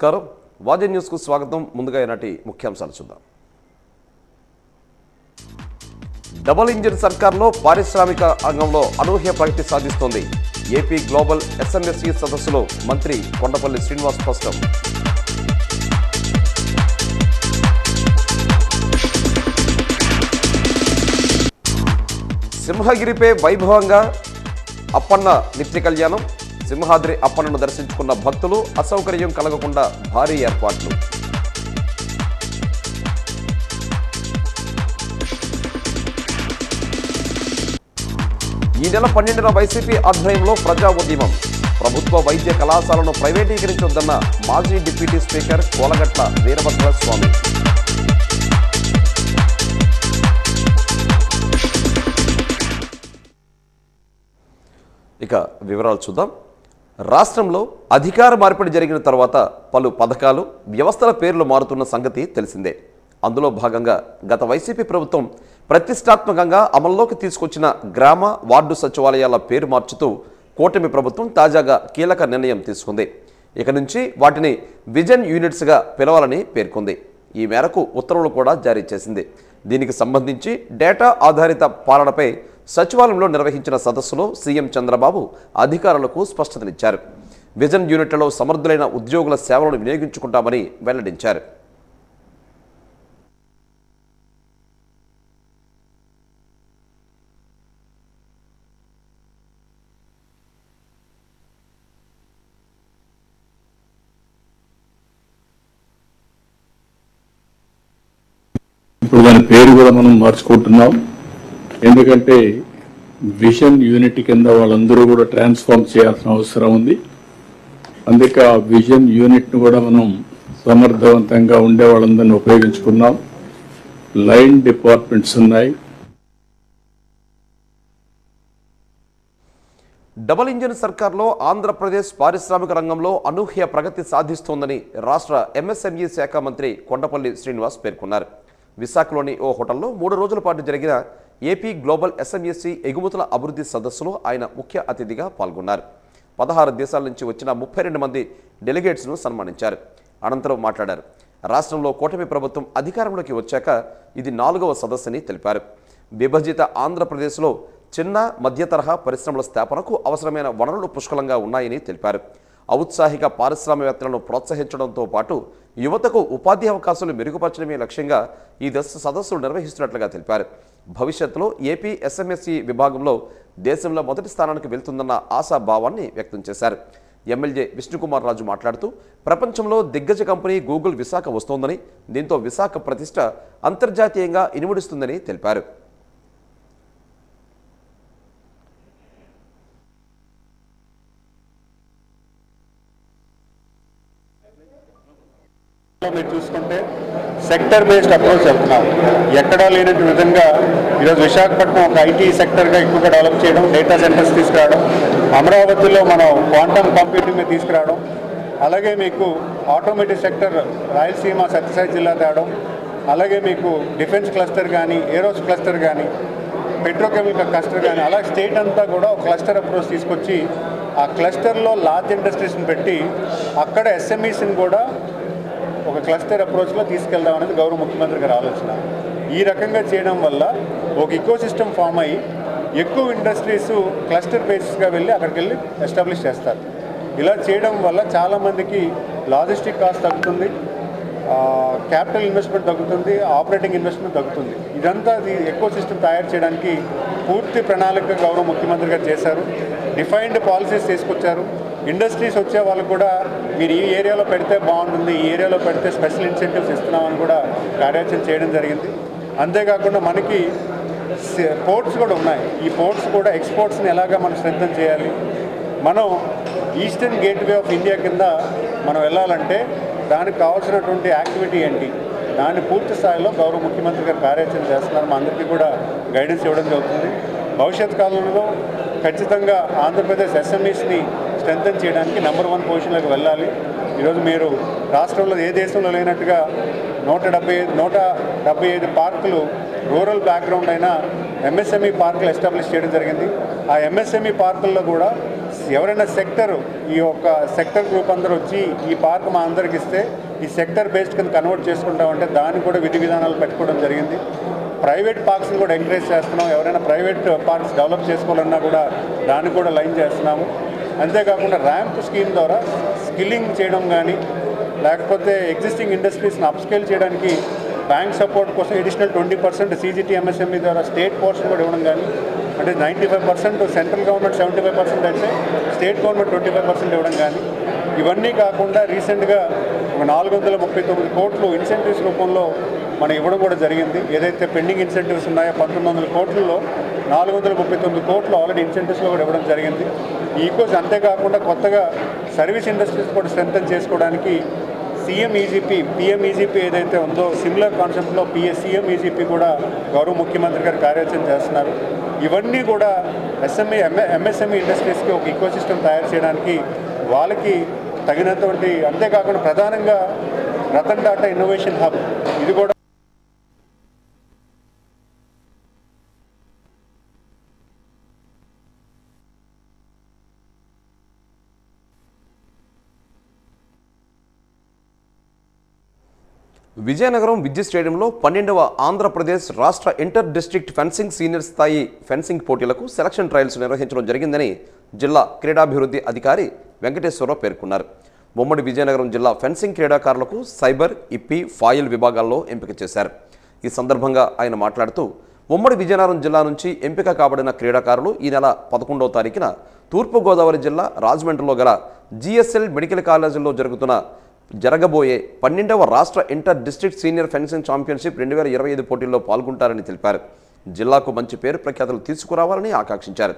నమస్కారం వాజీ న్యూస్ కు స్వాగతం ముందుగా ఈనాటి ముఖ్యాంశాలు చూద్దాం డబుల్ ఇంజిన్ సర్కార్లో పారిశ్రామిక రంగంలో అనూహ్య ప్రగతి సాధిస్తోంది ఏపీ గ్లోబల్ ఎస్ఎంఎస్ఈ సదస్సులో మంత్రి కొండపల్లి శ్రీనివాస్ స్పష్టం సింహగిరిపై వైభవంగా అప్పన్న నిత్య కళ్యాణం సింహాద్రి అప్పన్నను దర్శించుకున్న భక్తులు అసౌకర్యం కలగకుండా భారీ ఏర్పాట్లు ఈ నెల 12న వైసీపీ ఆధ్వర్యంలో ప్రజా ఉద్యమం ప్రభుత్వ వైద్య కళాశాలను ప్రైవేటీకరించొద్దన్న మాజీ డిప్యూటీ స్పీకర్ కోలగట్ల వీరభద్రస్వామి ఇక వివరాలు చూద్దాం రాష్ట్రంలో అధికార మార్పిడి జరిగిన తర్వాత పలు పథకాలు వ్యవస్థల పేర్లు మారుతున్న సంగతి తెలిసిందే అందులో భాగంగా గత వైసీపీ ప్రభుత్వం ప్రతిష్టాత్మకంగా అమల్లోకి తీసుకొచ్చిన గ్రామ వార్డు సచివాలయాల పేరు మార్చుతూ కూటమి ప్రభుత్వం తాజాగా కీలక నిర్ణయం తీసుకుంది ఇక నుంచి వాటిని విజన్ యూనిట్స్గా పిలవాలని పేర్కొంది ఈ మేరకు ఉత్తర్వులు కూడా జారీ చేసింది దీనికి సంబంధించి డేటా ఆధారిత పాలనపై సచివాలయంలో నిర్వహించిన సదస్సులో సీఎం చంద్రబాబు అధికారులకు స్పష్టతనిచ్చారు విజన్ యూనిట్లలో సమర్థులైన ఉద్యోగుల సేవలను వినియోగించుకుంటామని వెల్లడించారు ఇప్పుడు దాని పేరు కూడా మనం మార్చుకుంటున్నాం ఎందుకంటే విజన్ యూనిట్ కింద వాళ్ళందరూ కూడా ట్రాన్స్ఫార్మ్ చేయాల్సిన అవసరం ఉంది అందుకే ఆ విజన్ యూనిట్ను కూడా మనం సమర్థవంతంగా ఉండే వాళ్ళందరినీ ఉపయోగించుకున్నాం లైన్ డిపార్ట్మెంట్స్ ఉన్నాయి డబుల్ ఇంజిన్ సర్కార్లో ఆంధ్రప్రదేశ్ పారిశ్రామిక రంగంలో అనూహ్య ప్రగతి సాధిస్తోందని రాష్ట్ర ఎంఎస్ఎంఈ శాఖ మంత్రి కొండపల్లి శ్రీనివాస్ పేర్కొన్నారు విశాఖలోని ఓ హోటల్లో 3 రోజుల పాటు జరిగిన ఏపీ గ్లోబల్ ఎస్ఎంఎస్ఈ ఎగుమతుల అభివృద్ధి సదస్సులో ఆయన ముఖ్య అతిథిగా పాల్గొన్నారు 16 దేశాల నుంచి వచ్చిన 32 మంది డెలిగేట్స్ను సన్మానించారు అనంతరం మాట్లాడారు రాష్ట్రంలో కూటమి ప్రభుత్వం అధికారంలోకి వచ్చాక ఇది 4వ సదస్సుని తెలిపారు విభజిత ఆంధ్రప్రదేశ్లో చిన్న మధ్య తరహా పరిశ్రమల స్థాపనకు అవసరమైన వనరులు పుష్కలంగా ఉన్నాయని తెలిపారు ఔత్సాహిక పారిశ్రామికవేత్తలను ప్రోత్సహించడంతో పాటు యువతకు ఉపాధి అవకాశాలు మెరుగుపరచడమే లక్ష్యంగా ఈ సదస్సులు నిర్వహిస్తున్నట్లుగా తెలిపారు భవిష్యత్తులో ఏపీ ఎస్ఎంఎస్ఈ విభాగంలో దేశంలో మొదటి స్థానానికి వెళ్తుందన్న ఆశాభావాన్ని వ్యక్తం చేశారు ఎమ్మెల్యే విష్ణుకుమార్ రాజు మాట్లాడుతూ ప్రపంచంలో దిగ్గజ కంపెనీ గూగుల్ విశాఖ వస్తోందని దీంతో విశాఖ ప్రతిష్ట అంతర్జాతీయంగా ఇనుముడిస్తుందని తెలిపారు మీరు చూసుకుంటే సెక్టర్ బేస్డ్ అప్రోచ్ చెప్తున్నాం ఎక్కడా లేనట్టు విధంగా ఈరోజు విశాఖపట్నం ఒక ఐటీ సెక్టర్గా ఎక్కువగా డెవలప్ చేయడం డేటా సెంటర్స్ తీసుకురావడం అమరావతిలో మనం క్వాంటమ్ కంప్యూటింగ్ మీద తీసుకురావడం అలాగే మీకు ఆటోమేటివ్ సెక్టర్ రాయలసీమ సత్యసాయి జిల్లా తేవడం అలాగే మీకు డిఫెన్స్ క్లస్టర్ కానీ ఏరోస్ క్లస్టర్ కానీ పెట్రోకెమికల్ క్లస్టర్ కానీ అలా స్టేట్ అంతా కూడా ఒక క్లస్టర్ అప్రోచ్ తీసుకొచ్చి ఆ క్లస్టర్లో లార్జ్ ఇండస్ట్రీస్ని పెట్టి అక్కడ ఎస్ఎంఈస్ని కూడా ఒక క్లస్టర్ అప్రోచ్లో తీసుకెళ్దాం అనేది గౌరవ ముఖ్యమంత్రి గారి ఆలోచన ఈ రకంగా చేయడం వల్ల ఒక ఇకో సిస్టమ్ ఫామ్ అయ్యి ఎక్కువ ఇండస్ట్రీస్ క్లస్టర్ బేసిస్గా వెళ్ళి అక్కడికి వెళ్ళి ఎస్టాబ్లిష్ చేస్తారు ఇలా చేయడం వల్ల చాలామందికి లాజిస్టిక్ కాస్ట్ తగ్గుతుంది క్యాపిటల్ ఇన్వెస్ట్మెంట్ తగ్గుతుంది ఆపరేటింగ్ ఇన్వెస్ట్మెంట్ తగ్గుతుంది ఇదంతా ఎకో సిస్టమ్ తయారు చేయడానికి పూర్తి ప్రణాళిక గౌరవ ముఖ్యమంత్రి గారు చేశారు డిఫైన్డ్ పాలసీస్ తీసుకొచ్చారు ఇండస్ట్రీస్ వచ్చే వాళ్ళకు కూడా మీరు ఈ ఏరియాలో పెడితే బాగుంటుంది ఈ ఏరియాలో పెడితే స్పెషల్ ఇన్సెంటివ్స్ ఇస్తున్నామని కూడా కార్యాచరణ చేయడం జరిగింది అంతేకాకుండా మనకి పోర్ట్స్ కూడా ఉన్నాయి ఈ పోర్ట్స్ కూడా ఎక్స్పోర్ట్స్ని ఎలాగా మనం స్ట్రెంథెన్ చేయాలి మనం ఈస్టర్న్ గేట్వే ఆఫ్ ఇండియా కింద మనం వెళ్ళాలంటే దానికి కావాల్సినటువంటి యాక్టివిటీ ఏంటి దాన్ని పూర్తి స్థాయిలో గౌరవ ముఖ్యమంత్రి గారు కార్యాచరణ చేస్తున్నారు మా అందరికీ కూడా గైడెన్స్ ఇవ్వడం జరుగుతుంది భవిష్యత్ కాలంలో ఖచ్చితంగా ఆంధ్రప్రదేశ్ ఎస్ఎంఈస్ని స్ట్రెంథెన్ చేయడానికి నెంబర్ 1 పొజిషన్లోకి వెళ్ళాలి ఈరోజు మీరు రాష్ట్రంలో ఏ దేశంలో లేనట్టుగా 175 పార్కులు రూరల్ బ్యాక్గ్రౌండ్ అయినా ఎంఎస్ఎంఈ పార్కులు ఎస్టాబ్లిష్ చేయడం జరిగింది ఆ ఎంఎస్ఎంఈ పార్కుల్లో కూడా ఎవరైనా సెక్టర్ ఈ యొక్క సెక్టర్ గ్రూప్ అందరూ వచ్చి ఈ పార్క్ మా అందరికి ఇస్తే ఈ సెక్టర్ బేస్డ్ కింద కన్వర్ట్ చేసుకుంటామంటే దాన్ని కూడా విధి విధానాలు పెట్టుకోవడం జరిగింది. ప్రైవేట్ పార్క్స్ని కూడా ఎంకరేజ్ చేస్తున్నాం. ఎవరైనా ప్రైవేట్ పార్క్స్ డెవలప్ చేసుకోవాలన్నా కూడా దాన్ని కూడా లైన్ చేస్తున్నాము. అంతేకాకుండా ర్యాంప్ స్కీమ్ ద్వారా స్కిల్లింగ్ చేయడం కానీ లేకపోతే ఎగ్జిస్టింగ్ ఇండస్ట్రీస్ని అప్స్కేల్ చేయడానికి బ్యాంక్ సపోర్ట్ కోసం అడిషనల్ 20% CGT MSME ద్వారా స్టేట్ పోర్షన్ కూడా ఇవ్వడం కానీ, అంటే 95% సెంట్రల్ గవర్నమెంట్ 75% అయితే స్టేట్ గవర్నమెంట్ 25% ఇవ్వడం కానీ, ఇవన్నీ కాకుండా రీసెంట్గా ఒక 439 కోట్లు ఇన్సెంటివ్స్ రూపంలో మనం ఇవ్వడం కూడా జరిగింది. ఏదైతే పెండింగ్ ఇన్సెంటివ్స్ ఉన్నాయో 1900 కోట్లలో 439 కోట్లు ఆల్రెడీ ఇన్సెంటివ్స్లో కూడా ఇవ్వడం జరిగింది. ఈ ఈకోస్ అంతేకాకుండా కొత్తగా సర్వీస్ ఇండస్ట్రీస్ కూడా స్ట్రెంథన్ చేసుకోవడానికి సీఎం ఈజీపీ పిఎం ఈజీపీ ఏదైతే ఉందో సిమిలర్ కాన్సెప్ట్లో సీఎం ఈజీపీ కూడా గౌరవ ముఖ్యమంత్రి గారు కార్యాచరణ చేస్తున్నారు. ఇవన్నీ కూడా ఎంఎస్ఎంఈ ఇండస్ట్రీస్కి ఒక ఈకోసిస్టమ్ తయారు చేయడానికి వాళ్ళకి తగినటువంటి, అంతేకాకుండా ప్రధానంగా రతన్ టాటా ఇన్నోవేషన్ హబ్ ఇది కూడా విజయనగరం విద్యుత్ స్టేడియంలో 12వ ఆంధ్రప్రదేశ్ రాష్ట్ర ఇంటర్ డిస్ట్రిక్ట్ ఫెన్సింగ్ సీనియర్ స్థాయి ఫెన్సింగ్ పోటీలకు సెలక్షన్ ట్రయల్స్ నిర్వహించడం జరిగిందని జిల్లా క్రీడాభివృద్ధి అధికారి వెంకటేశ్వరరావు పేర్కొన్నారు. ఉమ్మడి విజయనగరం జిల్లా ఫెన్సింగ్ క్రీడాకారులకు సైబర్, ఇప్పి, ఫాయిల్ విభాగాల్లో ఎంపిక చేశారు. ఈ సందర్భంగా ఆయన మాట్లాడుతూ ఉమ్మడి విజయనగరం జిల్లా నుంచి ఎంపిక కాబడిన క్రీడాకారులు ఈ నెల 11వ తారీఖున తూర్పుగోదావరి జిల్లా రాజమండ్రిలో గల GSL మెడికల్ కాలేజీలో జరగబోయే 12వ రాష్ట్ర inter district senior fencing championship 2025 పోటీల్లో పాల్గొంటారని తెలిపారు. జిల్లాకు మంచి పేరు ప్రఖ్యాతులు తీసుకురావాలని ఆకాంక్షించారు.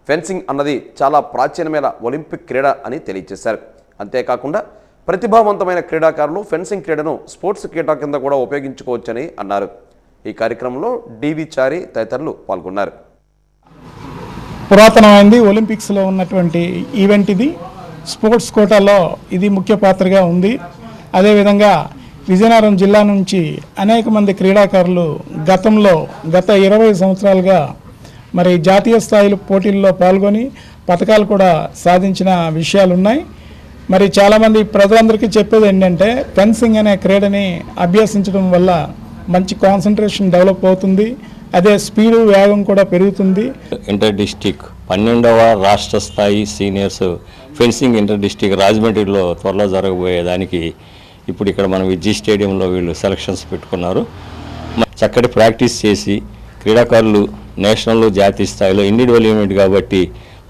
ఫెన్సింగ్ అన్నది చాలా ప్రాచీనమైన ఒలింపిక్ క్రీడ అని తెలియజేశారు. అంతేకాకుండా ప్రతిభావంతమైన క్రీడాకారులు ఫెన్సింగ్ క్రీడను స్పోర్ట్స్ క్రీడా కింద కూడా ఉపయోగించుకోవచ్చని అన్నారు. ఈ కార్యక్రమంలో డివి చారి తదితరులు పాల్గొన్నారు. పురాతనమైంది, ఒలింపిక్స్లో ఉన్నటువంటి ఈవెంట్ ఇది. స్పోర్ట్స్ కోటాలో ఇది ముఖ్య పాత్రగా ఉంది. అదేవిధంగా విజయనగరం జిల్లా నుంచి అనేక మంది క్రీడాకారులు గత 20 సంవత్సరాలుగా మరి జాతీయ స్థాయిలో పోటీల్లో పాల్గొని పథకాలు కూడా సాధించిన విషయాలు ఉన్నాయి. మరి చాలామంది ప్రజలందరికీ చెప్పేది ఏంటంటే ఫెన్సింగ్ అనే క్రీడని అభ్యసించడం వల్ల మంచి కాన్సన్ట్రేషన్ డెవలప్ అవుతుంది. అదే స్పీడు, వేగం కూడా పెరుగుతుంది. ఇంటర్ డిస్టిక్ 12వ రాష్ట్ర స్థాయి సీనియర్స్ ఫెన్సింగ్ ఇంటర్ డిస్టిక్ రాజమండ్రిలో త్వరలో జరగబోయేదానికి ఇప్పుడు ఇక్కడ మన విజయ్ స్టేడియంలో వీళ్ళు సెలక్షన్స్ పెట్టుకున్నారు. చక్కటి ప్రాక్టీస్ చేసి క్రీడాకారులు నేషనల్, జాతీయ స్థాయిలో ఇండివిజువల్ ఈవెంట్ కాబట్టి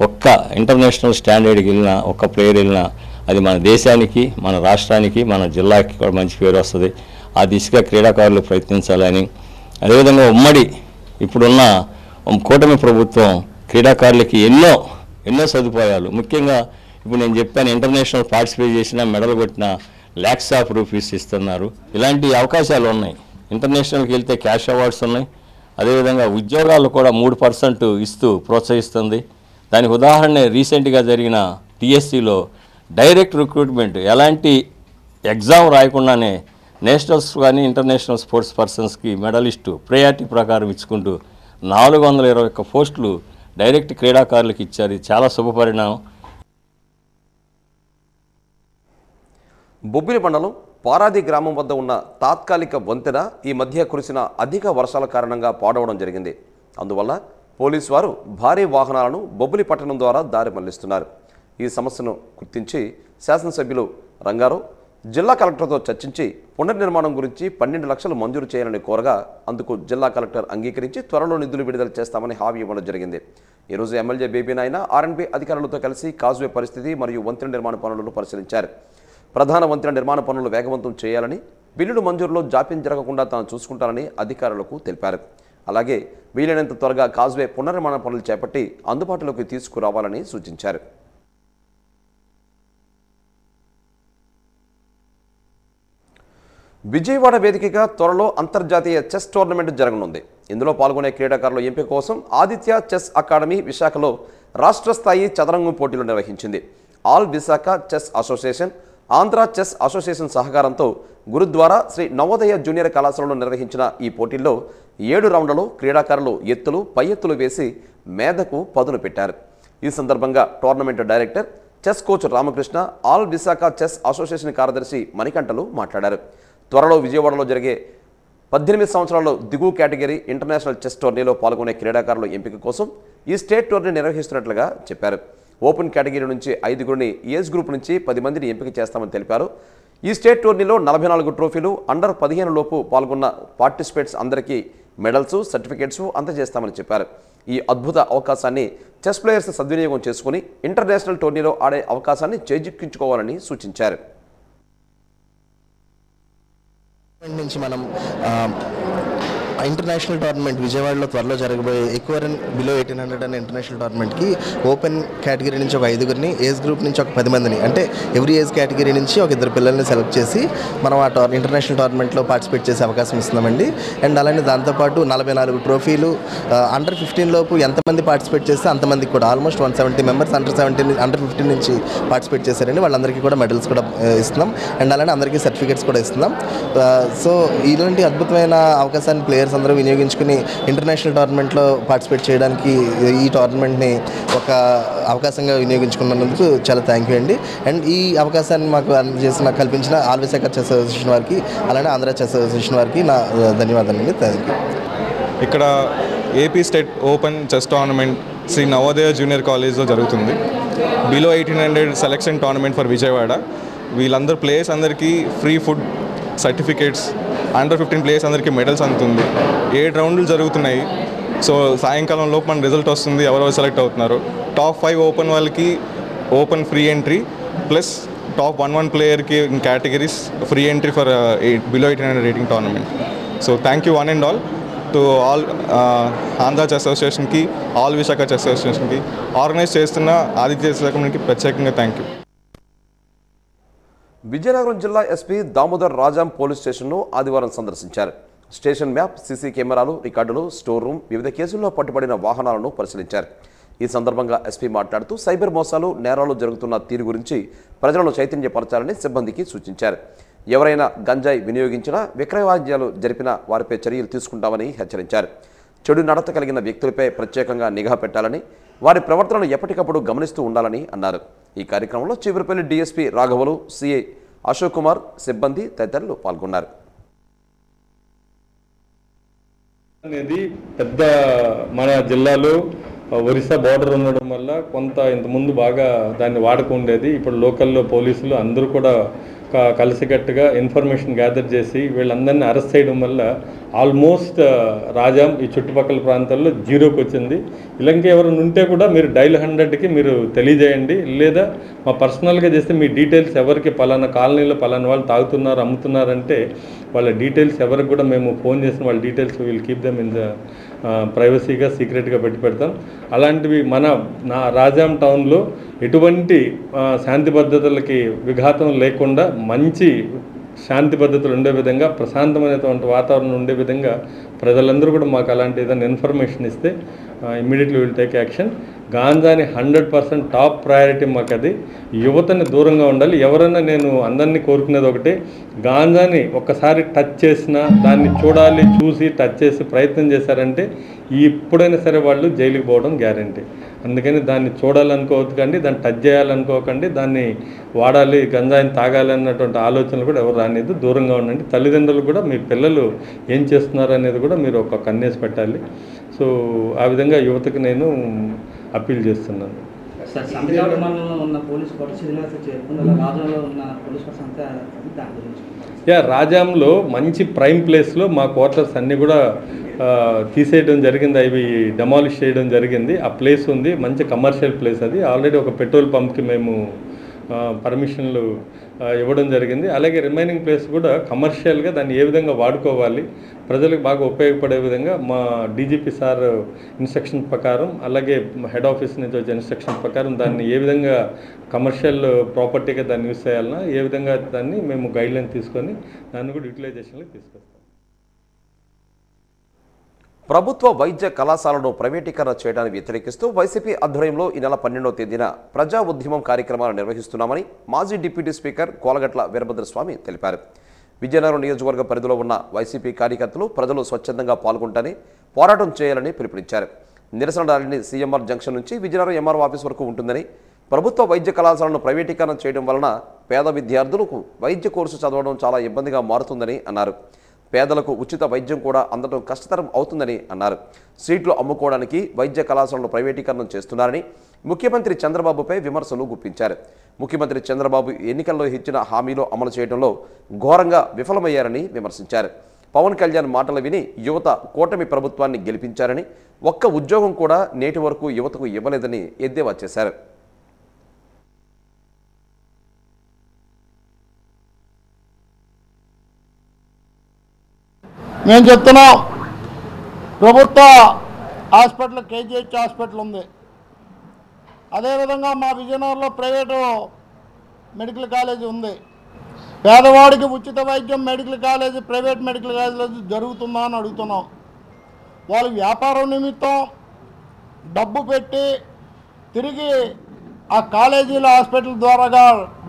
ఒక్క ఇంటర్నేషనల్ స్టాండర్డ్కి వెళ్ళినా, ఒక్క ప్లేయర్ వెళ్ళినా అది మన దేశానికి, మన రాష్ట్రానికి, మన జిల్లాకి కూడా మంచి పేరు వస్తుంది. ఆ దిశగా క్రీడాకారులు ప్రయత్నించాలని, అదేవిధంగా ఉమ్మడి ఇప్పుడున్న కూటమి ప్రభుత్వం క్రీడాకారులకి ఎన్నో సదుపాయాలు, ముఖ్యంగా ఇప్పుడు నేను చెప్పాను ఇంటర్నేషనల్ పార్టిసిపేట్ చేసిన మెడల్ కొట్టిన lakhs of rupees ఇస్తున్నారు. ఇలాంటి అవకాశాలు ఉన్నాయి. ఇంటర్నేషనల్కి వెళ్తే క్యాష్ అవార్డ్స్ ఉన్నాయి. అదేవిధంగా ఉద్యోగాలు కూడా 3% ఇస్తూ ప్రోత్సహిస్తుంది. దానికి ఉదాహరణ రీసెంట్గా జరిగిన TSCలో డైరెక్ట్ రిక్రూట్మెంట్, ఎలాంటి ఎగ్జామ్ రాయకుండానే నేషనల్స్ కానీ ఇంటర్నేషనల్ స్పోర్ట్స్ పర్సన్స్కి మెడలిస్టు ప్రయారిటీ ప్రకారం ఇచ్చుకుంటూ 421 పోస్టులు డైరెక్ట్ క్రీడాకారులకు ఇచ్చారు. చాలా శుభపరిణామం. బొబ్బిలి మండలం పారాది గ్రామం వద్ద ఉన్న తాత్కాలిక వంతెన ఈ మధ్య కురిసిన అధిక వర్షాల కారణంగా పాడవడం జరిగింది. అందువల్ల పోలీసు వారు భారీ వాహనాలను బొబ్బిలి పట్టణం ద్వారా దారి మళ్లిస్తున్నారు. ఈ సమస్యను గుర్తించి శాసనసభ్యులు రంగారావు జిల్లా కలెక్టర్తో చర్చించి పునర్నిర్మాణం గురించి 12 లక్షలు మంజూరు చేయాలని కోరగా అందుకు జిల్లా కలెక్టర్ అంగీకరించి త్వరలో నిధులు విడుదల చేస్తామని హామీ ఇవ్వడం జరిగింది. ఈరోజు ఎమ్మెల్యే బేబీ నాయన ఆర్ఎన్బి అధికారులతో కలిసి కాజ్వే పరిస్థితి మరియు వంతెన నిర్మాణ పనులను పరిశీలించారు. ప్రధాన వంతెన నిర్మాణ పనులు వేగవంతం చేయాలని, బిల్లులు మంజూరులో జాప్యం జరగకుండా తాను చూసుకుంటానని అధికారులకు తెలిపారు. అలాగే వీలైనంత త్వరగా కాజ్వే పునర్నిర్మాణ పనులు చేపట్టి అందుబాటులోకి తీసుకురావాలని సూచించారు. విజయవాడ వేదికగా త్వరలో అంతర్జాతీయ చెస్ టోర్నమెంట్ జరగనుంది. ఇందులో పాల్గొనే క్రీడాకారుల ఎంపిక కోసం ఆదిత్య చెస్ అకాడమీ విశాఖలో రాష్ట్ర స్థాయి చదరంగం పోటీలు నిర్వహించింది. All Visakha chess association, Andhra chess association సహకారంతో గురుద్వారా శ్రీ నవోదయ జూనియర్ కళాశాలలో నిర్వహించిన ఈ పోటీల్లో 7 రౌండ్లలో క్రీడాకారులు ఎత్తులు, పై ఎత్తులు వేసి మేధకు పదును పెట్టారు. ఈ సందర్భంగా tournament director chess coach Ramakrishna, all Visakha chess association కార్యదర్శి మణికంఠలు మాట్లాడారు. త్వరలో విజయవాడలో జరిగే 18 సంవత్సరాల్లో దిగువ కేటగిరీ ఇంటర్నేషనల్ చెస్ టోర్నీలో పాల్గొనే క్రీడాకారుల ఎంపిక కోసం ఈ స్టేట్ టోర్నీ నిర్వహిస్తున్నట్లుగా చెప్పారు. ఓపెన్ కేటగిరీ నుంచి 5గురిని, ఏజ్ గ్రూప్ నుంచి 10 మందిని ఎంపిక చేస్తామని తెలిపారు. ఈ స్టేట్ టోర్నీలో 44 ట్రోఫీలు, అండర్ 15 లోపు పాల్గొన్న పార్టిసిపేట్స్ అందరికీ మెడల్స్, సర్టిఫికేట్స్ అందజేస్తామని చెప్పారు. ఈ అద్భుత అవకాశాన్ని చెస్ ప్లేయర్స్ సద్వినియోగం చేసుకుని ఇంటర్నేషనల్ టోర్నీలో ఆడే అవకాశాన్ని చేజిక్కించుకోవాలని సూచించారు. నుంచి మనం ఇంటర్నేషనల్ టోర్నమెంట్ విజయవాడలో త్వరలో జరగబోయే ఎక్కువ రన్ బిలో 1800 అనే ఇంటర్నేషనల్ టోర్నమెంట్కి ఓపెన్ కేటగిరీ నుంచి ఒక 5గురిని, ఏజ్ గ్రూప్ నుంచి ఒక 10 మందిని, అంటే ఎవ్రీ ఏజ్ కేటగిరీ నుంచి ఒక 2 పిల్లల్ని సెలెక్ట్ చేసి మనం ఆ ఇంటర్నేషనల్ టోర్నమెంట్లో పార్టిసిపేట్ చేసే అవకాశం ఇస్తున్నామండి. అండ్ అలానే దాంతోపాటు 44 ట్రోఫీలు, అండర్ 15 లోపు ఎంతమంది పార్టిసిపేట్ చేస్తే అంతమందికి కూడా ఆల్మోస్ట్ 170 మెంబర్స్ అండర్ 15 నుంచి పార్టిసిపేట్ చేశారండి. వాళ్ళందరికీ కూడా మెడల్స్ కూడా ఇస్తున్నాం. అండ్ అలానే అందరికీ సర్టిఫికేట్స్ కూడా ఇస్తున్నాం. సో ఇలాంటి అద్భుతమైన అవకాశాన్ని ప్లేయర్స్ అందరూ వినియోగించుకుని ఇంటర్నేషనల్ టోర్నమెంట్లో పార్టిసిపేట్ చేయడానికి ఈ టోర్నమెంట్ని ఒక అవకాశంగా వినియోగించుకున్నందుకు చాలా థ్యాంక్ యూ అండి. అండ్ ఈ అవకాశాన్ని మాకు కల్పించిన ఆల్ విశాఖ చెస్ అసోసియేషన్ వారికి, అలానే ఆంధ్ర చెస్ అసోసియేషన్ వారికి నా ధన్యవాదాలండి. Thank you. ఇక్కడ AP state open chess tournament Shri Navodaya junior కాలేజ్లో జరుగుతుంది. Below 1800 selection tournament for Vijayawada. వీళ్ళందరూ ప్లేయర్స్ అందరికీ free food, certificates, under 15 players అందరికీ మెడల్స్ అందుతుంది. 7 రౌండ్లు జరుగుతున్నాయి. సో సాయంకాలం లోపు మన రిజల్ట్ వస్తుంది, ఎవరెవరు సెలెక్ట్ అవుతున్నారు. టాప్ 5 ఓపెన్ వాళ్ళకి open free entry, plus top 1 ప్లేయర్కి in categories free entry for below 1800 rating tournament. So thank you one and all to all Andhra chess అసోసియేషన్కి, ఆల్ విశాఖ చెస్ అసోసియేషన్కి, ఆర్గనైజ్ చేస్తున్న ఆదిత్య శాఖకి ప్రత్యేకంగా థ్యాంక్ యూ. విజయనగరం జిల్లా ఎస్పీ దామోదర్ రాజాం పోలీస్ స్టేషన్ను ఆదివారం సందర్శించారు. స్టేషన్ మ్యాప్, సీసీ కెమెరాలు, రికార్డులు, స్టోర్ రూమ్, వివిధ కేసుల్లో పట్టుబడిన వాహనాలను పరిశీలించారు. ఈ సందర్భంగా ఎస్పీ మాట్లాడుతూ సైబర్ మోసాలు, నేరాలు జరుగుతున్న తీరు గురించి ప్రజలను చైతన్యపరచాలని సిబ్బందికి సూచించారు. ఎవరైనా గంజాయి వినియోగించినా, విక్రయవాద్యాలు జరిపినా వారిపై చర్యలు తీసుకుంటామని హెచ్చరించారు. చెడు నడత కలిగిన వ్యక్తులపై ప్రత్యేకంగా నిఘా పెట్టాలని, వారి ప్రవర్తనను ఎప్పటికప్పుడు గమనిస్తూ ఉండాలని అన్నారు. ఈ కార్యక్రమంలో చీపురుపల్లి డీఎస్పీ రాఘవులు, సిఐ అశోక్ కుమార్, సిబ్బంది తదితరులు పాల్గొన్నారు. అనేది పెద్ద మన జిల్లాలో ఒరిస్సా బార్డర్ ఉండడం వల్ల కొంత ఇంతకుముందు బాగా దాన్ని వాడకుండేది. ఇప్పుడు లోకల్లో పోలీసులు అందరూ కూడా కలిసికట్టుగా ఇన్ఫర్మేషన్ గ్యాదర్ చేసి వీళ్ళందరినీ అరెస్ట్ చేయడం వల్ల ఆల్మోస్ట్ రాజాం ఈ చుట్టుపక్కల ప్రాంతాల్లో జీరోకి వచ్చింది. ఇలాంటి ఎవరైనా ఉంటే కూడా మీరు డైల్ 100కి మీరు తెలియజేయండి, లేదా మా పర్సనల్గా చేస్తే మీ డీటెయిల్స్ ఎవరికి పలానా కాలనీలో పలానా వాళ్ళు తాగుతున్నారు, అమ్ముతున్నారంటే వాళ్ళ డీటెయిల్స్ ఎవరికి కూడా మేము ఫోన్ చేసిన వాళ్ళ details we'll keep them in the ప్రైవసీగా, సీక్రెట్గా పెడతాం. అలాంటివి నా రాజాం టౌన్లో ఎటువంటి శాంతి భద్రతలకి విఘాతం లేకుండా మంచి శాంతి భద్రతలు ఉండే విధంగా, ప్రశాంతమైనటువంటి వాతావరణం ఉండే విధంగా ప్రజలందరూ కూడా మాకు అలాంటి ఏదైనా ఇన్ఫర్మేషన్ ఇస్తే ఇమ్మీడియట్లీ విల్ టేక్ యాక్షన్. గాంజాని 100% టాప్ ప్రయారిటీ మాకు. అది యువతని దూరంగా ఉండాలి. ఎవరైనా నేను అందరినీ కోరుకునేది ఒకటే, గాంజాని ఒక్కసారి టచ్ చేసినా, దాన్ని చూడాలి, చూసి టచ్ చేసి ప్రయత్నం చేశారంటే ఎప్పుడైనా సరే వాళ్ళు జైలుకి పోవడం గ్యారంటీ. అందుకని దాన్ని చూడాలనుకోవద్దండి, దాన్ని టచ్ చేయాలనుకోకండి, దాన్ని వాడాలి, గంజాయిని తాగాలి అన్నటువంటి ఆలోచనలు కూడా ఎవరు రానిది, దూరంగా ఉండండి. తల్లిదండ్రులు కూడా మీ పిల్లలు ఏం చేస్తున్నారు అనేది కూడా మీరు ఒక కన్నేసి పెట్టాలి. సో ఆ విధంగా యువతకు నేను అప్పీల్ చేస్తున్నాను. రాజాంలో మంచి ప్రైమ్ ప్లేస్లో మా క్వార్టర్స్ అన్నీ కూడా తీసేయడం జరిగింది, అవి డెమాలిష్ చేయడం జరిగింది. ఆ ప్లేస్ ఉంది, మంచి కమర్షియల్ ప్లేస్. అది ఆల్రెడీ ఒక పెట్రోల్ పంప్కి మేము పర్మిషన్లు ఇవ్వడం జరిగింది. అలాగే రిమైనింగ్ ప్లేస్ కూడా కమర్షియల్గా దాన్ని ఏ విధంగా వాడుకోవాలి, ప్రజలకు బాగా ఉపయోగపడే విధంగా మా డీజీపీ సార్ ఇన్స్ట్రక్షన్ ప్రకారం, అలాగే హెడ్ ఆఫీస్ నుంచి వచ్చే ఇన్స్ట్రక్షన్ ప్రకారం దాన్ని ఏ విధంగా కమర్షియల్ ప్రాపర్టీగా దాన్ని యూజ్ చేయాలన్నా ఏ విధంగా దాన్ని మేము గైడ్లైన్ తీసుకొని దాన్ని కూడా యూటిలైజేషన్లో తీసుకొస్తాం. ప్రభుత్వ వైద్య కళాశాలను ప్రైవేటీకరణ చేయడాన్ని వ్యతిరేకిస్తూ వైసీపీ ఆధ్వర్యంలో ఈ నెల 12వ తేదీన ప్రజా ఉద్యమం కార్యక్రమాలు నిర్వహిస్తున్నామని మాజీ డిప్యూటీ స్పీకర్ కోలగట్ల వీరభద్రస్వామి తెలిపారు. విజయనగరం నియోజకవర్గ పరిధిలో ఉన్న వైసీపీ కార్యకర్తలు ప్రజలు స్వచ్ఛందంగా పాల్గొంటారని, పోరాటం చేయాలని పిలుపునిచ్చారు. నిరసన ర్యాలీని సీఎంఆర్ జంక్షన్ నుంచి విజయనగరం ఎంఆర్ఓ ఆఫీస్ వరకు ఉంటుందని, ప్రభుత్వ వైద్య కళాశాలను ప్రైవేటీకరణ చేయడం వలన పేద విద్యార్థులకు వైద్య కోర్సు చదవడం చాలా ఇబ్బందిగా మారుతుందని అన్నారు. పేదలకు ఉచిత వైద్యం కూడా అందడం కష్టతరం అవుతుందని అన్నారు. సీట్లు అమ్ముకోవడానికి వైద్య కళాశాలను ప్రైవేటీకరణ చేస్తున్నారని ముఖ్యమంత్రి చంద్రబాబుపై విమర్శలు గుప్పించారు. ముఖ్యమంత్రి చంద్రబాబు ఎన్నికల్లో ఇచ్చిన హామీలు అమలు చేయడంలో ఘోరంగా విఫలమయ్యారని విమర్శించారు. పవన్ కళ్యాణ్ మాటలు విని యువత కూటమి ప్రభుత్వాన్ని గెలిపించారని, ఒక్క ఉద్యోగం కూడా నేటి వరకు యువతకు ఇవ్వలేదని ఎద్దేవా చేశారు. మేము చెప్తున్నాం, ప్రభుత్వ హాస్పిటల్ కేజీహెచ్ హాస్పిటల్ ఉంది. అదేవిధంగా మా విజయనగరంలో ప్రైవేటు మెడికల్ కాలేజీ ఉంది. పేదవాడికి ఉచిత వైద్యం medical college, private medical college జరుగుతుందా అని అడుగుతున్నాం. వాళ్ళు వ్యాపారం నిమిత్తం డబ్బు పెట్టి తిరిగి ఆ కాలేజీల హాస్పిటల్ ద్వారాగా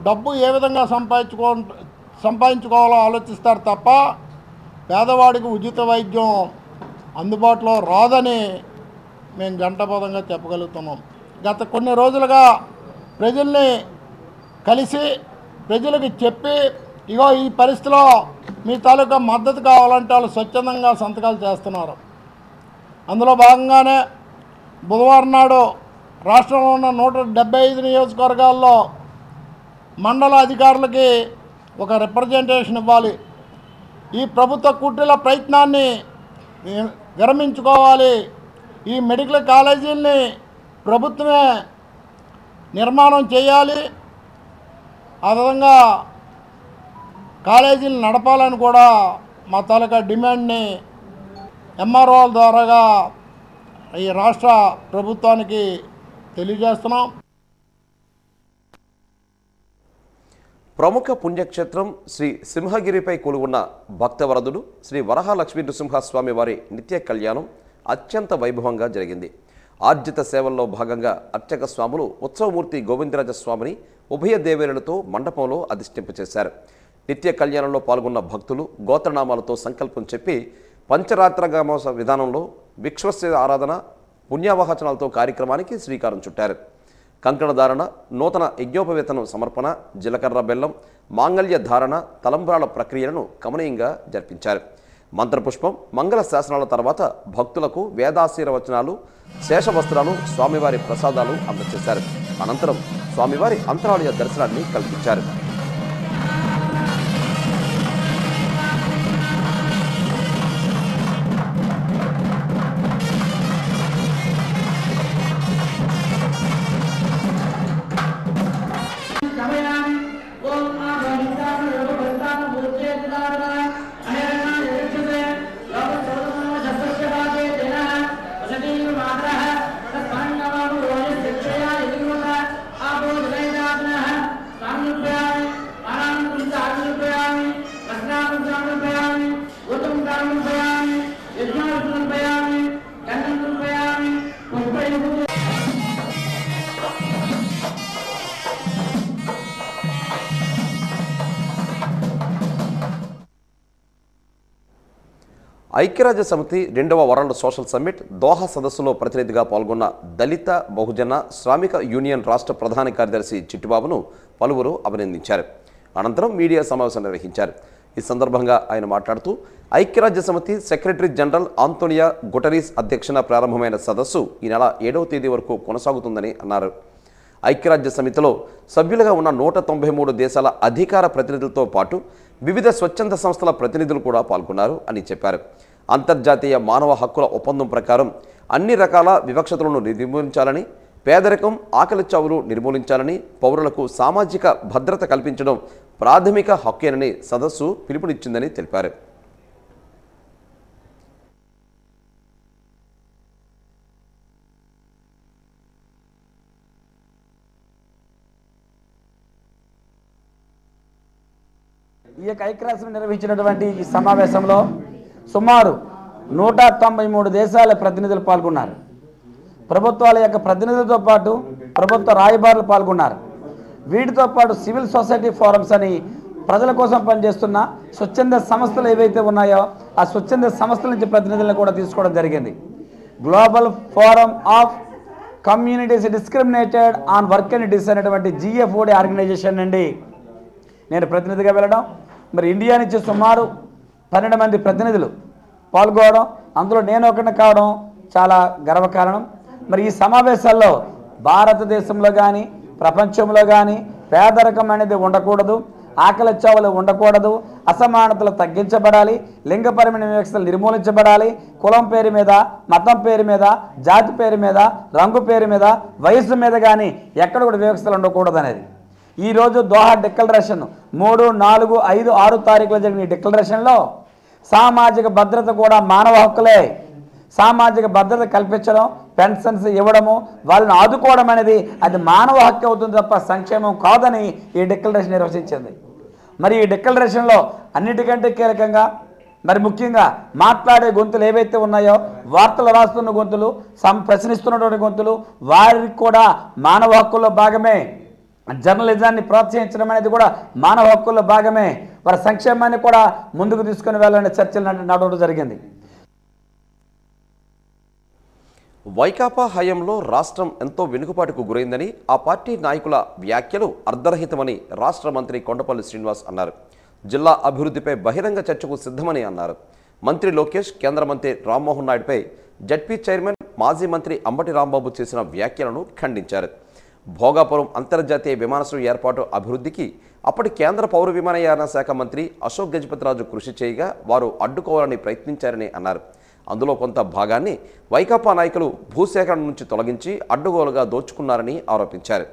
డబ్బు ఏ విధంగా సంపాదించుకోవాలో ఆలోచిస్తారు తప్ప పేదవాడికి ఉచిత వైద్యం అందుబాటులో రాదని మేము గంటపదంగా చెప్పగలుగుతున్నాం. గత కొన్ని రోజులుగా ప్రజల్ని కలిసి ప్రజలకు చెప్పి, ఇగో ఈ పరిస్థితిలో మీ తాలూకా మద్దతు కావాలంటే వాళ్ళు స్వచ్ఛందంగా సంతకాలు చేస్తున్నారు. అందులో భాగంగానే బుధవారం నాడు రాష్ట్రంలో ఉన్న 175 నియోజకవర్గాల్లో మండల అధికారులకి ఒక రిప్రజెంటేషన్ ఇవ్వాలి. ఈ ప్రభుత్వ కుట్రల ప్రయత్నాన్ని విరమించుకోవాలి. ఈ మెడికల్ కాలేజీల్ని ప్రభుత్వమే నిర్మాణం చేయాలి. ఆ విధంగా కాలేజీలు నడపాలని కూడా మా తాలూకా డిమాండ్ని ఎంఆర్ఓల ద్వారాగా ఈ రాష్ట్ర ప్రభుత్వానికి తెలియజేస్తున్నాం. ప్రముఖ పుణ్యక్షేత్రం శ్రీ సింహగిరిపై కొలువున్న భక్తవరదుడు శ్రీ వరహాలక్ష్మీ నృసింహస్వామి వారి నిత్య కళ్యాణం అత్యంత వైభవంగా జరిగింది. ఆర్జిత సేవల్లో భాగంగా అర్చక స్వాములు ఉత్సవమూర్తి గోవిందరాజ స్వామిని ఉభయ దేవేరులతో మండపంలో అధిష్ఠింపచేశారు. నిత్య కళ్యాణంలో పాల్గొన్న భక్తులు గోత్రనామాలతో సంకల్పం చెప్పి పంచరాత్రగామ విధానంలో విశ్వస్య ఆరాధన, పుణ్యావహచనాలతో కార్యక్రమానికి శ్రీకారం చుట్టారు. కంకణధారణ, నూతన యజ్ఞోపవేతనం సమర్పణ, జీలకర్ర బెల్లం, మాంగళ్య ధారణ, తలంబ్రాల ప్రక్రియలను కమనీయంగా జరిపించారు. మంత్రపుష్పం, మంగళ శాసనాల తర్వాత భక్తులకు వేదాశీర్వచనాలు, శేషవస్త్రాలు, స్వామివారి ప్రసాదాలు అందజేశారు. అనంతరం స్వామివారి అంతరాలయ దర్శనాన్ని కల్పించారు. ఐక్యరాజ్య సమితి 2వ వరల్డ్ సోషల్ సమ్మిట్ దోహా సదస్సులో ప్రతినిధిగా పాల్గొన్న దళిత, బహుజన, శ్రామిక యూనియన్ రాష్ట్ర ప్రధాన కార్యదర్శి చిట్టిబాబును పలువురు అభినందించారు. అనంతరం మీడియా సమావేశం నిర్వహించారు. ఈ సందర్భంగా ఆయన మాట్లాడుతూ ఐక్యరాజ్య సమితి సెక్రటరీ జనరల్ ఆంటోనియో గుటెరస్ అధ్యక్షతన ప్రారంభమైన సదస్సు ఈ నెల 7వ తేదీ వరకు కొనసాగుతుందని అన్నారు. ఐక్యరాజ్య సమితిలో సభ్యులుగా ఉన్న 193 దేశాల అధికార ప్రతినిధులతో పాటు వివిధ స్వచ్ఛంద సంస్థల ప్రతినిధులు కూడా పాల్గొన్నారు అని చెప్పారు. అంతర్జాతీయ మానవ హక్కుల ఒప్పందం ప్రకారం అన్ని రకాల వివక్షతలను నిర్మూలించాలని, పేదరికం, ఆకలి చావులు నిర్మూలించాలని, పౌరులకు సామాజిక భద్రత కల్పించడం ప్రాథమిక హక్కేనని సదస్సు పిలుపునిచ్చిందని తెలిపారు. ఈ యొక్క ఐక్యరాజ్యం నిర్వహించినటువంటి ఈ సమావేశంలో సుమారు 193 దేశాల ప్రతినిధులు పాల్గొన్నారు. ప్రభుత్వాల యొక్క ప్రతినిధులతో పాటు ప్రభుత్వ రాయబారులు పాల్గొన్నారు. వీటితో పాటు సివిల్ సొసైటీ ఫోరమ్స్ అని ప్రజల కోసం పనిచేస్తున్న స్వచ్ఛంద సంస్థలు ఏవైతే ఉన్నాయో ఆ స్వచ్ఛంద సంస్థల నుంచి ప్రతినిధులను కూడా తీసుకోవడం జరిగింది. Global forum of communities discriminated on వర్కనిటీస్ అనేటువంటి GFOD ఆర్గనైజేషన్ నుండి నేను ప్రతినిధిగా వెళ్ళడం, మరి ఇండియా నుంచి సుమారు 12 మంది ప్రతినిధులు పాల్గొనడం, అందులో నేను ఒకరిని కావడం చాలా గర్వకారణం. మరి ఈ సమావేశాల్లో భారతదేశంలో కానీ ప్రపంచంలో కానీ పేదరికం అనేది ఉండకూడదు, ఆకలి చావులు ఉండకూడదు, అసమానతలు తగ్గించబడాలి, లింగపరమైన వివక్షలు నిర్మూలించబడాలి, కులం పేరు మీద, మతం పేరు మీద, జాతి పేరు మీద, రంగు పేరు మీద, వయసు మీద కానీ ఎక్కడ కూడా వివక్షలు ఉండకూడదు అనేది ఈరోజు దోహా డిక్లరేషన్ 3, 4, 5, 6 తారీఖులో జరిగిన ఈ డిక్లరేషన్లో సామాజిక భద్రత కూడా మానవ హక్కులే. సామాజిక భద్రత కల్పించడం, పెన్షన్స్ ఇవ్వడము, వాళ్ళని ఆదుకోవడం అనేది అది మానవ హక్కు అవుతుంది తప్ప సంక్షేమం కాదని ఈ డిక్లరేషన్ నిర్వచించింది. మరి ఈ డిక్లరేషన్లో అన్నిటికంటే కీలకంగా మరి ముఖ్యంగా మాట్లాడే గొంతులు ఏవైతే ఉన్నాయో, వార్తలు రాస్తున్న గొంతులు, ప్రశ్నిస్తున్నటువంటి గొంతులు, వారికి కూడా మానవ హక్కుల్లో భాగమే. జర్నలిజాన్ని ప్రోత్సహించడం అనేది కూడా మానవ హక్కుల్లో భాగమే. వారి సంక్షేమాన్ని కూడా ముందుకు తీసుకుని వెళ్ళాలనే చర్చలు నడవడం జరిగింది. వైకాపా హయాంలో రాష్ట్రం ఎంతో వెనుకబాటుకు గురైందని, ఆ పార్టీ నాయకుల వ్యాఖ్యలు అర్ధరహితమని రాష్ట్ర మంత్రి కొండపల్లి శ్రీనివాస్ అన్నారు. జిల్లా అభివృద్ధిపై బహిరంగ చర్చకు సిద్ధమని అన్నారు. మంత్రి లోకేష్ కేంద్ర మంత్రి రామ్మోహన్ నాయుడుపై జడ్పీ చైర్మన్ మాజీ మంత్రి అంబటి రాంబాబు చేసిన వ్యాఖ్యలను ఖండించారు. భోగాపురం అంతర్జాతీయ విమానాశ్రయం ఏర్పాటు అభివృద్ధికి అప్పటి కేంద్ర పౌర విమానయాన శాఖ మంత్రి అశోక్ గజపతిరాజు కృషి చేయగా వారు అడ్డుకోవాలని ప్రయత్నించారని అన్నారు. అందులో కొంత భాగాన్ని వైకాపా నాయకులు భూసేకరణ నుంచి తొలగించి అడ్డుగోలుగా దోచుకున్నారని ఆరోపించారు.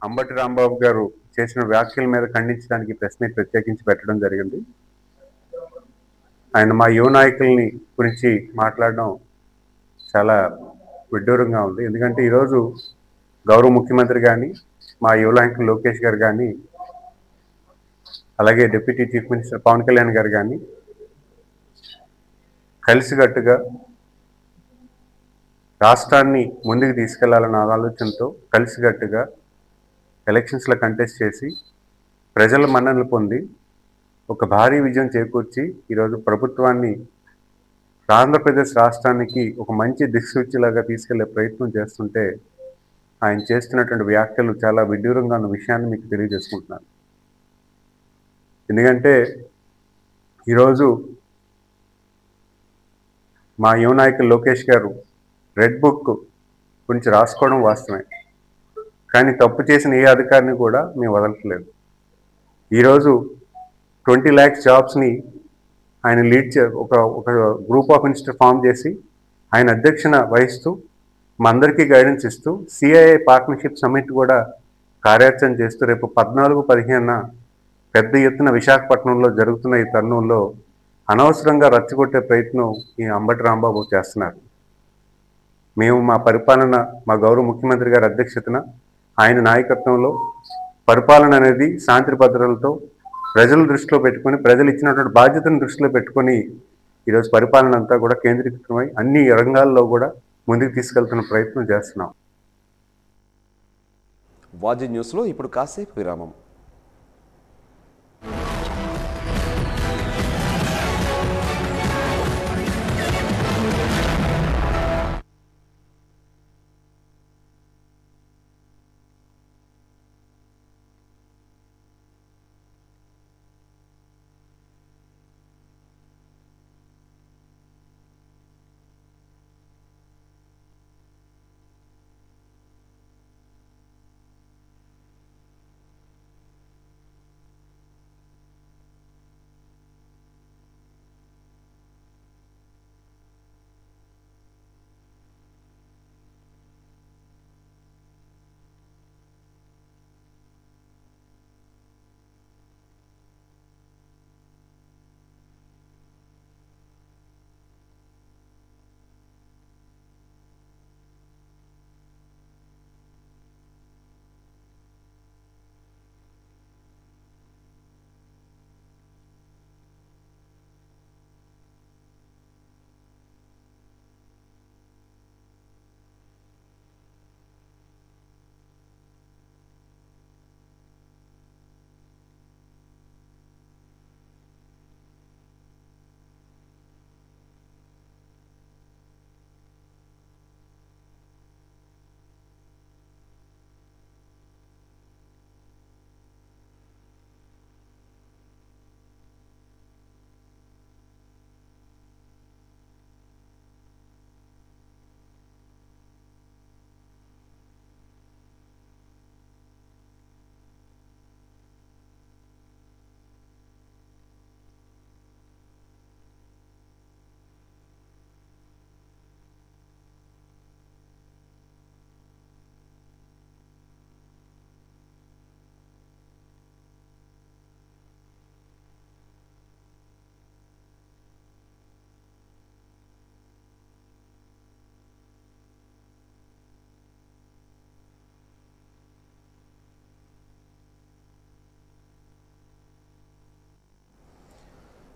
అంబటి రాంబాబు గారు చేసిన వ్యాఖ్యల మీద ఖండించడానికి ప్రెస్ మీట్ ప్రత్యేకించి పెట్టడం జరిగింది. ఆయన మా యువ నాయకుల్ని గురించి మాట్లాడడం చాలా విడ్డూరంగా ఉంది. ఎందుకంటే ఈరోజు గౌరవ ముఖ్యమంత్రి కానీ, మా యువ నాయకులు లోకేష్ గారు కానీ, అలాగే deputy chief minister Pawan Kalyan గారు కానీ కలిసికట్టుగా రాష్ట్రాన్ని ముందుకు తీసుకెళ్లాలన్న ఆలోచనతో కలిసికట్టుగా ఎలక్షన్స్లో కంటెస్ట్ చేసి ప్రజల మన్ననలు పొంది ఒక భారీ విజయం చేకూర్చి ఈరోజు ప్రభుత్వాన్ని ఆంధ్రప్రదేశ్ రాష్ట్రానికి ఒక మంచి దిక్సూచిలాగా తీసుకెళ్లే ప్రయత్నం చేస్తుంటే ఆయన చేస్తున్నటువంటి వ్యాఖ్యలు చాలా విడ్డూరంగా ఉన్న విషయాన్ని మీకు తెలియజేసుకుంటున్నాను. ఎందుకంటే ఈరోజు మా యువ నాయకులు లోకేష్ గారు రెడ్ బుక్ గురించి రాసుకోవడం వాస్తవమే, కానీ తప్పు చేసిన ఏ అధికారిని కూడా మేము వదలట్లేదు. ఈరోజు 20 lakhs జాబ్స్ని ఆయన లీడ్ ఒక గ్రూప్ ఆఫ్ మినిస్టర్ ఫామ్ చేసి ఆయన అధ్యక్షన వహిస్తూ మా అందరికీ గైడెన్స్ ఇస్తూ సిఐఐ పార్ట్నర్షిప్ సమిట్ కూడా కార్యాచరణ చేస్తూ రేపు 14, 15 పెద్ద ఎత్తున విశాఖపట్నంలో జరుగుతున్న ఈ తరుణంలో అనవసరంగా రచ్చగొట్టే ప్రయత్నం ఈ అంబటి రాంబాబు చేస్తున్నారు. మేము మా పరిపాలన మా గౌరవ ముఖ్యమంత్రి గారి అధ్యక్షతన ఆయన నాయకత్వంలో పరిపాలన అనేది శాంతి భద్రతలతో ప్రజల దృష్టిలో పెట్టుకొని, ప్రజలు ఇచ్చినటువంటి బాధ్యతను దృష్టిలో పెట్టుకొని ఈరోజు పరిపాలన అంతా కూడా కేంద్రీకృతమై అన్ని రంగాల్లో కూడా ముందుకు తీసుకెళ్తున్న ప్రయత్నం చేస్తున్నాం. వాజీ న్యూస్లో ఇప్పుడు కాసేపు విరామం.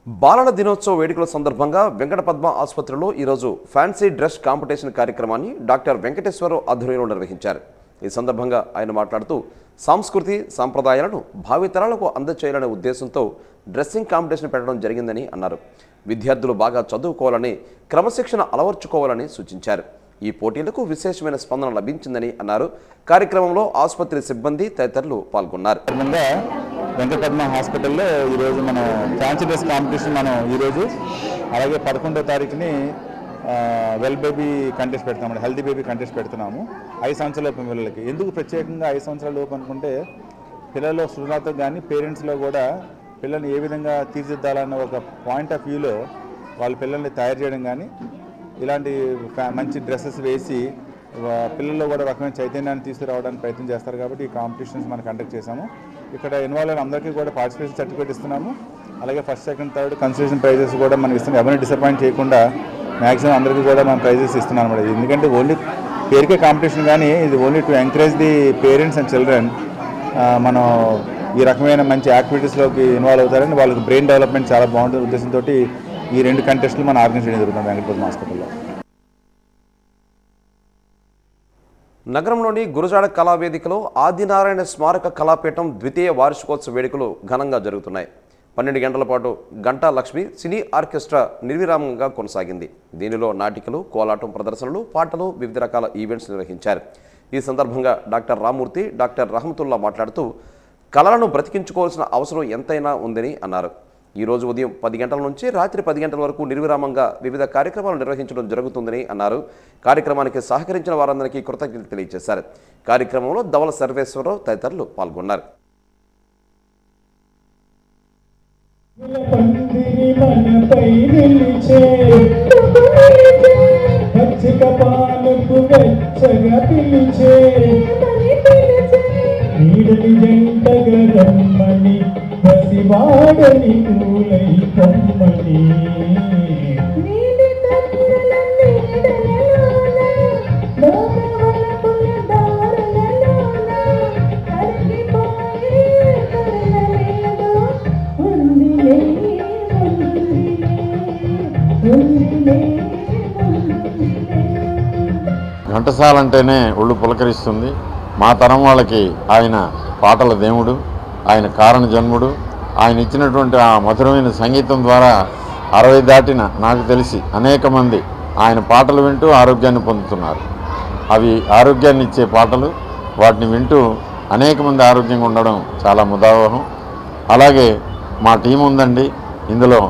బాలల దినోత్సవ వేడుకల సందర్భంగా వెంకటపద్మ ఆసుపత్రిలో ఈరోజు ఫ్యాన్సీ డ్రెస్ కాంపిటీషన్ కార్యక్రమాన్ని డాక్టర్ వెంకటేశ్వరరావు ఆధ్వర్యంలో నిర్వహించారు. ఈ సందర్భంగా ఆయన మాట్లాడుతూ సంస్కృతి సంప్రదాయాలను భావితరాలకు అందచేయాలనే ఉద్దేశంతో డ్రెస్సింగ్ కాంపిటీషన్ పెట్టడం జరిగిందని అన్నారు. విద్యార్థులు బాగా చదువుకోవాలని, క్రమశిక్షణ అలవర్చుకోవాలని సూచించారు. ఈ పోటీలకు విశేషమైన స్పందన లభించిందని అన్నారు. కార్యక్రమంలో ఆసుపత్రి సిబ్బంది తదితరులు పాల్గొన్నారు. వెంకటపద్మ హాస్పిటల్లో ఈరోజు మన ఫ్యాన్సీ డ్రెస్ కాంపిటీషన్ మనం ఈరోజు అలాగే 11వ తారీఖుని వెల్ బేబీ కంటెస్ట్ పెడతామండి. హెల్తీ బేబీ కంటెస్ట్ పెడుతున్నాము 5 సంవత్సరాల లోపు పిల్లలకి. ఎందుకు ప్రత్యేకంగా 5 సంవత్సరాల లోపు అనుకుంటే పిల్లల్లో సృజనాత్మక కానీ పేరెంట్స్లో కూడా పిల్లల్ని ఏ విధంగా తీర్చిదిద్దాలన్న ఒక పాయింట్ ఆఫ్ వ్యూలో వాళ్ళ పిల్లల్ని తయారు చేయడం కానీ ఇలాంటి మంచి డ్రెస్సెస్ వేసి పిల్లల్లో కూడా రకమైన చైతన్యాన్ని తీసుకురావడానికి ప్రయత్నం చేస్తారు. కాబట్టి ఈ కాంపిటీషన్స్ మనం కండక్ట్ చేశాము. ఇక్కడ ఇన్వాల్వ్ అయిన అందరికీ కూడా పార్టిసిపేషన్ సర్టిఫికేట్ ఇస్తున్నాము. అలాగే first, second, third consolation prices కూడా మనం ఇస్తున్నాం. ఎవరిని డిసప్పాయింట్ చేయకుండా మ్యాక్సిమం అందరికీ కూడా మనం ప్రైజెస్ ఇస్తున్నాం అన్నమాట. ఎందుకంటే ఓన్లీ పేరుకే కాంపిటీషన్ కానీ ఇది only to encourage the parents and children మనం ఈ రకమైన మంచి యాక్టివిటీస్లోకి ఇన్వాల్వ్ అవుతారని వాళ్ళకి బ్రెయిన్ డెవలప్మెంట్ చాలా బాగుంటుంది ఉద్దేశంతో ఈ 2 కంటెస్టులు మనం ఆర్గనైజ్ చేయడం జరుగుతుంది వెంకటపద్మ హాస్పిటల్లో. నగరంలోని గురజాడ కళావేదికలో ఆదినారాయణ స్మారక కళాపీఠం ద్వితీయ వార్షికోత్సవ వేడుకలు ఘనంగా జరుగుతున్నాయి. 12 గంటల పాటు గంటా లక్ష్మి సినీ ఆర్కెస్ట్రా నిర్విరామంగా కొనసాగింది. దీనిలో నాటికలు, కోలాటం ప్రదర్శనలు, పాటలు, వివిధ రకాల ఈవెంట్స్ నిర్వహించారు. ఈ సందర్భంగా డాక్టర్ రామూర్తి, డాక్టర్ రహమతుల్లా మాట్లాడుతూ కళలను బ్రతికించుకోవాల్సిన అవసరం ఎంతైనా ఉందని అన్నారు. ఈరోజు ఉదయం 10 గంటల నుంచి రాత్రి 10 గంటల వరకు నిర్విరామంగా వివిధ కార్యక్రమాలు నిర్వహించడం జరుగుతుందని అన్నారు. కార్యక్రమానికి సహకరించిన వారందరికీ కృతజ్ఞతలు తెలియజేశారు. కార్యక్రమంలో ధవల సర్వేశ్వరరావు తదితరులు పాల్గొన్నారు. వాడని పూలై పొమ్మని ఘంటసాల అంటేనే ఒళ్ళు పులకరిస్తుంది. మా తరం వాళ్ళకి ఆయన పాటల దేవుడు, ఆయన కారణ జన్ముడు. ఆయన ఇచ్చినటువంటి ఆ మధురమైన సంగీతం ద్వారా 60 దాటిన నాకు తెలిసి అనేక మంది ఆయన పాటలు వింటూ ఆరోగ్యాన్ని పొందుతున్నారు. అవి ఆరోగ్యాన్ని ఇచ్చే పాటలు. వాటిని వింటూ అనేక మంది ఆరోగ్యంగా ఉండడం చాలా ముదావహం. అలాగే మా టీం ఉందండి. ఇందులో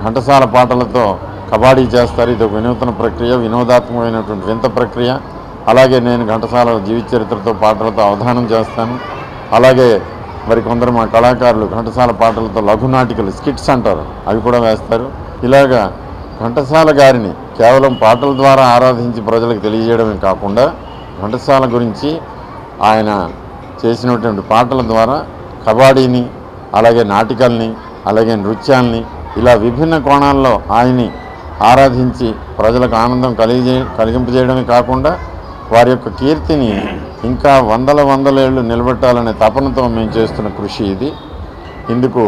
ఘంటసాల పాటలతో కబడ్డీ చేస్తారు. ఇది ఒక వినూత్న ప్రక్రియ, వినోదాత్మకమైనటువంటి వింత ప్రక్రియ. అలాగే నేను ఘంటసాల జీవిత చరిత్రతో పాటలతో అవధానం చేస్తాను. అలాగే మరి కొందరు మా కళాకారులు ఘంటసాల పాటలతో లఘునాటికలు, స్కిట్స్ అంటారు, అవి కూడా వేస్తారు. ఇలాగా ఘంటసాల గారిని కేవలం పాటల ద్వారా ఆరాధించి ప్రజలకు తెలియజేయడమే కాకుండా ఘంటసాల గురించి ఆయన చేసినటువంటి పాటల ద్వారా కబడ్డీని, అలాగే నాటికల్ని, అలాగే నృత్యాల్ని, ఇలా విభిన్న కోణాల్లో ఆయన్ని ఆరాధించి ప్రజలకు ఆనందం కలిగింపజేయడమే కాకుండా వారి యొక్క కీర్తిని ఇంకా వందల ఏళ్ళు నిలబెట్టాలనే తపనతో మేము చేస్తున్న కృషి ఇది. ఇందుకు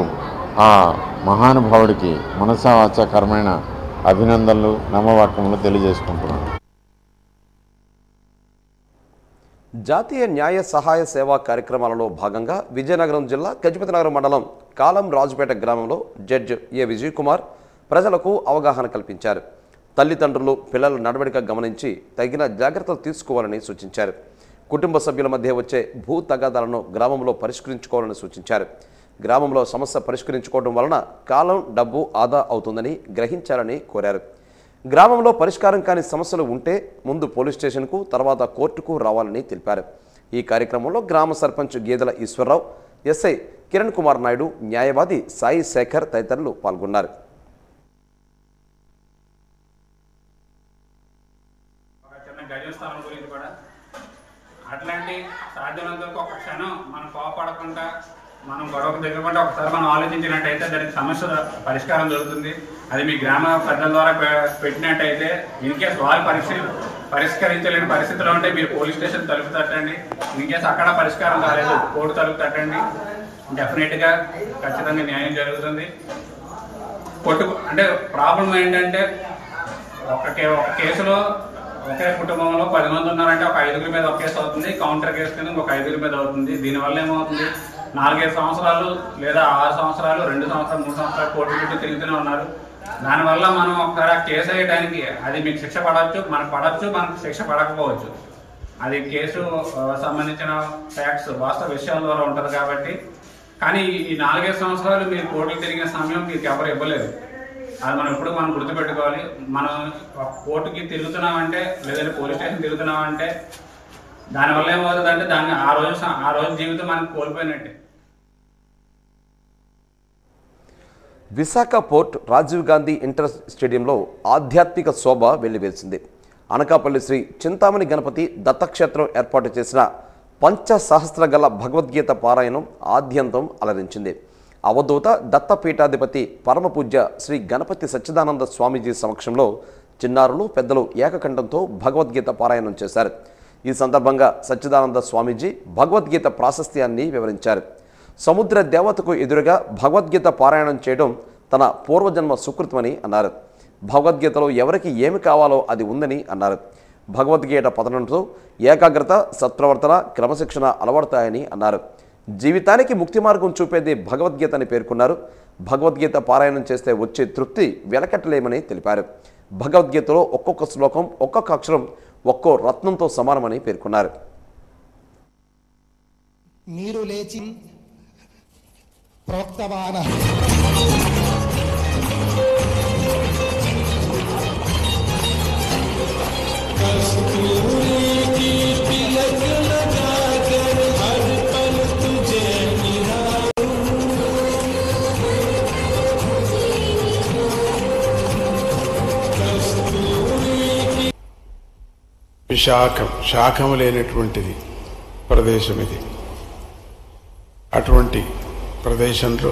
ఆ మహానుభావుడికి మనసా వాచా కర్మైన అభినందనలు, నమవాక్యములు తెలియజేసుకుంటున్నాను. జాతీయ న్యాయ సహాయ సేవా కార్యక్రమాలలో భాగంగా విజయనగరం జిల్లా గజపతినగరం మండలం కాలం రాజుపేట గ్రామంలో జడ్జి ఏ విజయ్ కుమార్ ప్రజలకు అవగాహన కల్పించారు. తల్లిదండ్రులు పిల్లల నడవడిక గమనించి తగిన జాగ్రత్తలు తీసుకోవాలని సూచించారు. కుటుంబ సభ్యుల మధ్య వచ్చే భూ తగాదాలను గ్రామంలో పరిష్కరించుకోవాలని సూచించారు. గ్రామంలో సమస్య పరిష్కరించుకోవడం వలన కాలం, డబ్బు ఆదా అవుతుందని గ్రహించాలని కోరారు. గ్రామంలో పరిష్కారం కాని సమస్యలు ఉంటే ముందు పోలీస్ స్టేషన్కు, తర్వాత కోర్టుకు రావాలని తెలిపారు. ఈ కార్యక్రమంలో గ్రామ సర్పంచ్ గేదెల ఈశ్వరరావు, ఎస్ఐ కిరణ్ కుమార్ నాయుడు, న్యాయవాది సాయి శేఖర్ తదితరులు పాల్గొన్నారు. అట్లాంటి సాధ్యమైనంత వరకు ఒక క్షణం మనం కోపడకుండా, మనం గొడవకు దిగకుండా ఒకసారి మనం ఆలోచించినట్టయితే దానికి సమస్య పరిష్కారం జరుగుతుంది. అది మీ గ్రామ పెద్దల ద్వారా పెట్టినట్టయితే ఇన్కేస్ వాళ్ళు పరిష్కరించలేని పరిస్థితిలో ఉంటే మీరు పోలీస్ స్టేషన్ తలుపు తట్టండి. ఇన్కేస్ అక్కడ పరిష్కారం కాలేదు, కోర్టు తలుపు తట్టండి. డెఫినెట్గా ఖచ్చితంగా న్యాయం జరుగుతుంది. అంటే ప్రాబ్లం ఏంటంటే ఒక కేసులో ఒకే కుటుంబంలో 10 మంది ఉన్నారంటే ఒక 5గురి మీద ఒక కేసు అవుతుంది, కౌంటర్ కేసు కింద ఒక 5గురి మీద అవుతుంది. దీనివల్ల ఏమవుతుంది, 4-5 సంవత్సరాలు లేదా 6 సంవత్సరాలు 2 సంవత్సరాలు 3 సంవత్సరాలు కోర్టు చుట్టూ తిరుగుతూనే ఉన్నారు. దానివల్ల మనం ఒకసారి కేసు వేయడానికి అది మీకు శిక్ష పడవచ్చు, మనకు శిక్ష పడకపోవచ్చు. అది కేసు సంబంధించిన ఫ్యాక్ట్స్ వాస్తవ విషయాల ద్వారా ఉంటుంది కాబట్టి. కానీ ఈ 4-5 సంవత్సరాలు మీరు కోర్టులు తిరిగిన సమయం మీకు ఎవరు ఇవ్వలేదు. అది మనం గుర్తుపెట్టుకోవాలి. మనం కోర్టుకి తిరుగుతున్నామంటే లేదంటే పోలీస్ స్టేషన్ తిరుగుతున్నామంటే దానివల్ల ఏమవుతుందంటే దాన్ని ఆ రోజు జీవితం మనకు కోల్పోయినట్టే. విశాఖ పోర్ట్ రాజీవ్ గాంధీ ఇంటర్ స్టేడియంలో ఆధ్యాత్మిక శోభ వెల్లివేసింది. అనకాపల్లి శ్రీ చింతామణి గణపతి దత్తక్షేత్రం ఏర్పాటు చేసిన పంచసహస్ర గల భగవద్గీత పారాయణం ఆద్యంతం అలరించింది. అవధూత దత్తపీఠాధిపతి పరమపూజ్య శ్రీ గణపతి సచ్చిదానంద స్వామీజీ సమక్షంలో చిన్నారులు పెద్దలు ఏకకంఠంతో భగవద్గీత పారాయణం చేశారు. ఈ సందర్భంగా సచ్చిదానంద స్వామీజీ భగవద్గీత ప్రాశస్త్యాన్ని వివరించారు. సముద్ర దేవతకు ఎదురుగా భగవద్గీత పారాయణం చేయడం తన పూర్వజన్మ సుకృతమని అన్నారు. భగవద్గీతలో ఎవరికి ఏమి కావాలో అది ఉందని అన్నారు. భగవద్గీత పఠనంతో ఏకాగ్రత, సత్ప్రవర్తన, క్రమశిక్షణ అలవడతాయని అన్నారు. జీవితానికి ముక్తి మార్గం చూపేది భగవద్గీత అని పేర్కొన్నారు. భగవద్గీత పారాయణం చేస్తే వచ్చే తృప్తి వెలకట్టలేమని తెలిపారు. భగవద్గీతలో ఒక్కొక్క శ్లోకం, ఒక్కొక్క అక్షరం ఒక్కో రత్నంతో సమానమని పేర్కొన్నారు. మీరు లేచి ప్రోక్తవాన శాఖము లేనటువంటిది ప్రదేశం ఇది. అటువంటి ప్రదేశంలో